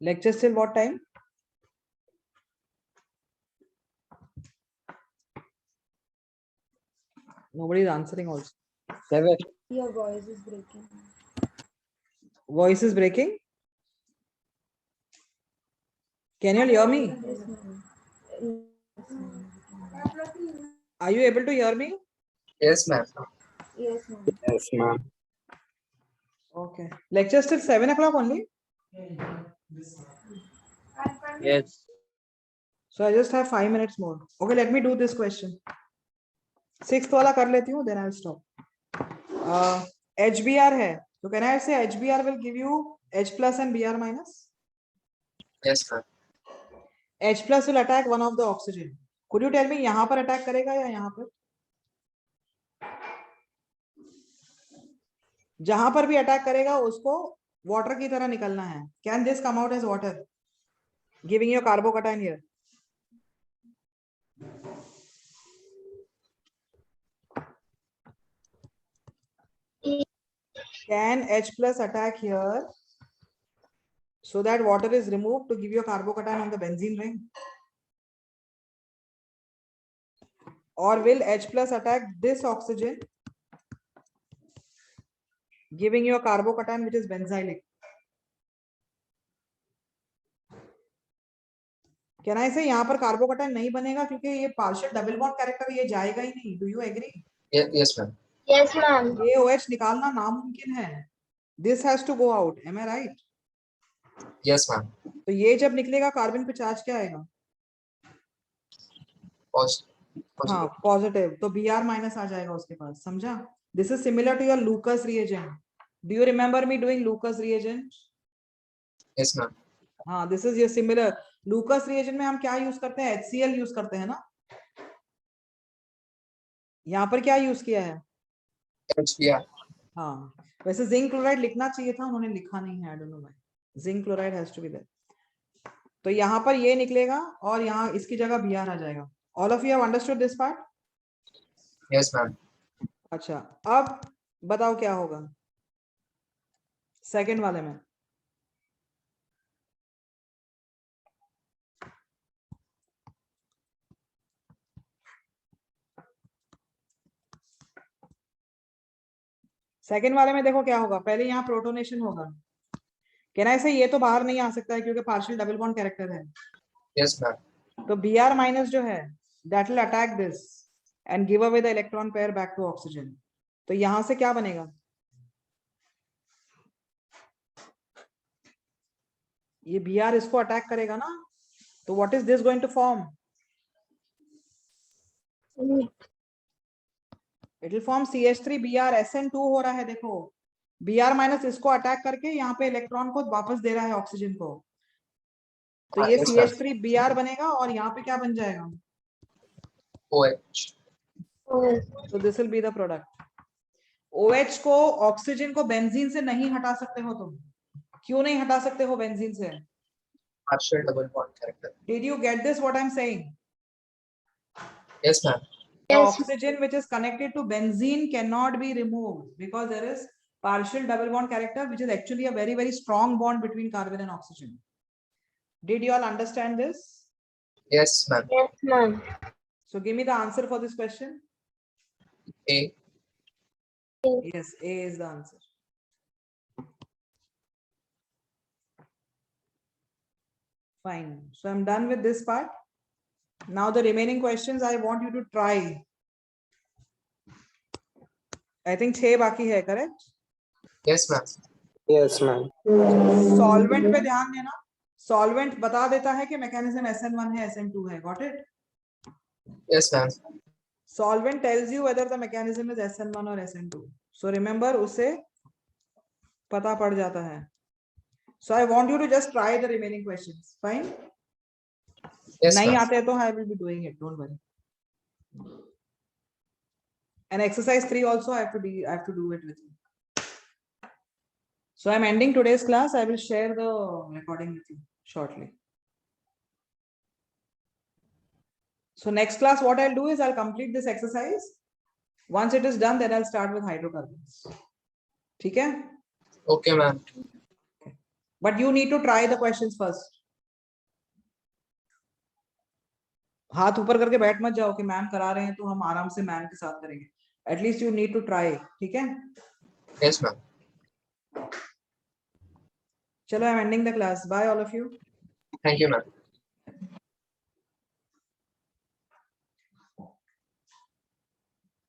A: Lecture till what time? Nobody is answering also.
D: 7.
I: Your voice is breaking.
A: Voice is breaking. Can you all hear me?
I: Yes, ma'am.
A: Are you able to hear me?
C: Yes, ma'am.
I: Yes, ma'am.
D: Yes, ma'am.
A: Okay. Lecture till 7 o'clock only?
D: Yes.
A: So I just have 5 minutes more. Okay, let me do this question. 6th वाला कर लेती हूँ, then I'll stop. HBr है, so can I say HBr will give you H plus and Br minus?
C: Yes, ma'am.
A: H plus will attack one of the oxygen. Could you tell me यहाँ पर attack करेगा या यहाँ पर? जहां पर भी अटैक करेगा उसको वाटर की तरह निकलना है. Can this come out as water? Giving you a carbocation here. Can H plus attack here so that water is removed to give you a carbocation on the benzene ring? Or will H plus attack this oxygen, giving you a carbocation which is benzylic? Can I say यहाँ पर carbocation नहीं बनेगा क्योंकि ये partial double bond character ये जाएगा ही नहीं. Do you agree?
C: Yes, ma'am.
F: Yes, ma'am.
A: ये OH निकालना नामुमकिन है. This has to go out. Am I right?
C: Yes, ma'am.
A: तो ये जब निकलेगा कार्बन पे चार्ज क्या आएगा? हाँ, पॉजिटिव. तो Br माइनस आ जाएगा उसके पास. समझा? This is similar to your Lucas reagent. Do you remember me doing Lucas reagent?
C: Yes, ma'am.
A: हाँ, दिस इज ये सिमिलर। लूकस रिएजेंट में हम क्या यूज करते हैं? HCl यूज करते हैं ना। यहाँ पर क्या यूज किया है?
C: HBr.
A: हाँ, वैसे जिंक क्लोराइड लिखना चाहिए था, उन्होंने लिखा नहीं है, I don't know why. Zinc chloride has to be there. तो यहाँ पर ये निकलेगा और यहाँ इसकी जगह Br आ जाएगा। All of you have understood this part?
C: Yes, ma'am.
A: अच्छा, अब बताओ क्या होगा सेकंड वाले में? सेकंड वाले में देखो क्या होगा। पहले यहाँ प्रोटोनेशन होगा। कहना ऐसे ये तो बाहर नहीं आ सकता है क्योंकि पार्शियल डबल बॉन्ड कैरेक्टर है।
C: Yes, ma'am.
A: तो Br माइनस जो है that will attack this and give away the electron pair back to oxygen. तो यहां से क्या बनेगा? ये Br इसको अटैक करेगा ना, तो what is this going to form? It will form CH3Br SN2 हो रहा है। देखो Br माइनस इसको अटैक करके यहाँ पे इलेक्ट्रॉन को वापस दे रहा है ऑक्सीजन को। तो ये
C: Yes, ma'am.
A: CH3Br बनेगा और यहाँ पे क्या बन जाएगा?
C: OH.
A: तो this will be the product. OH को ऑक्सीजन को बेंजीन से नहीं हटा सकते हो तुम। क्यों नहीं हटा सकते हो बेंजीन से?
C: Partial double bond character.
A: Did you get this what I'm saying?
C: Yes, ma'am.
A: The
F: Yes.
A: oxygen which is connected to benzene cannot be removed because there is partial double bond character, which is actually a very, very strong bond between carbon and oxygen. Did you all understand this?
C: Yes, ma'am.
F: Yes, ma'am.
A: So give me the answer for this question.
C: A.
A: Yes, A is the answer. Fine. So I'm done with this part. Now the remaining questions I want you to try. I think 6 बाकी है, correct?
C: Yes, ma'am.
D: Yes, ma'am.
A: Solvent पे ध्यान देना। Solvent बता देता है कि mechanism SN1 है, SN2 है. Got it?
C: Yes, ma'am.
A: Solvent tells you whether the mechanism is SN1 or SN2. So remember, उसे पता पड़ जाता है. So I want you to just try the remaining questions. Fine?
C: Yes,
A: नहीं
C: ma'am.
A: आते तो I will be doing it. Don't worry. And exercise 3 also I have to do it with you. So I'm ending today's class. I will share the recording with you shortly. So next class, what I'll do is I'll complete this exercise. Once it is done, then I'll start with hydrocarbons. Okay?
C: Okay, ma'am.
A: But you need to try the questions first. हाथ ऊपर करके बैठ मत जाओ कि ma'am करा रहे हैं तो हम आराम से मैम के साथ करेंगे. At least you need to try. ठीक है?
C: Yes, ma'am.
A: चलो, I'm ending the class. Bye all of you.
C: Thank you, ma'am.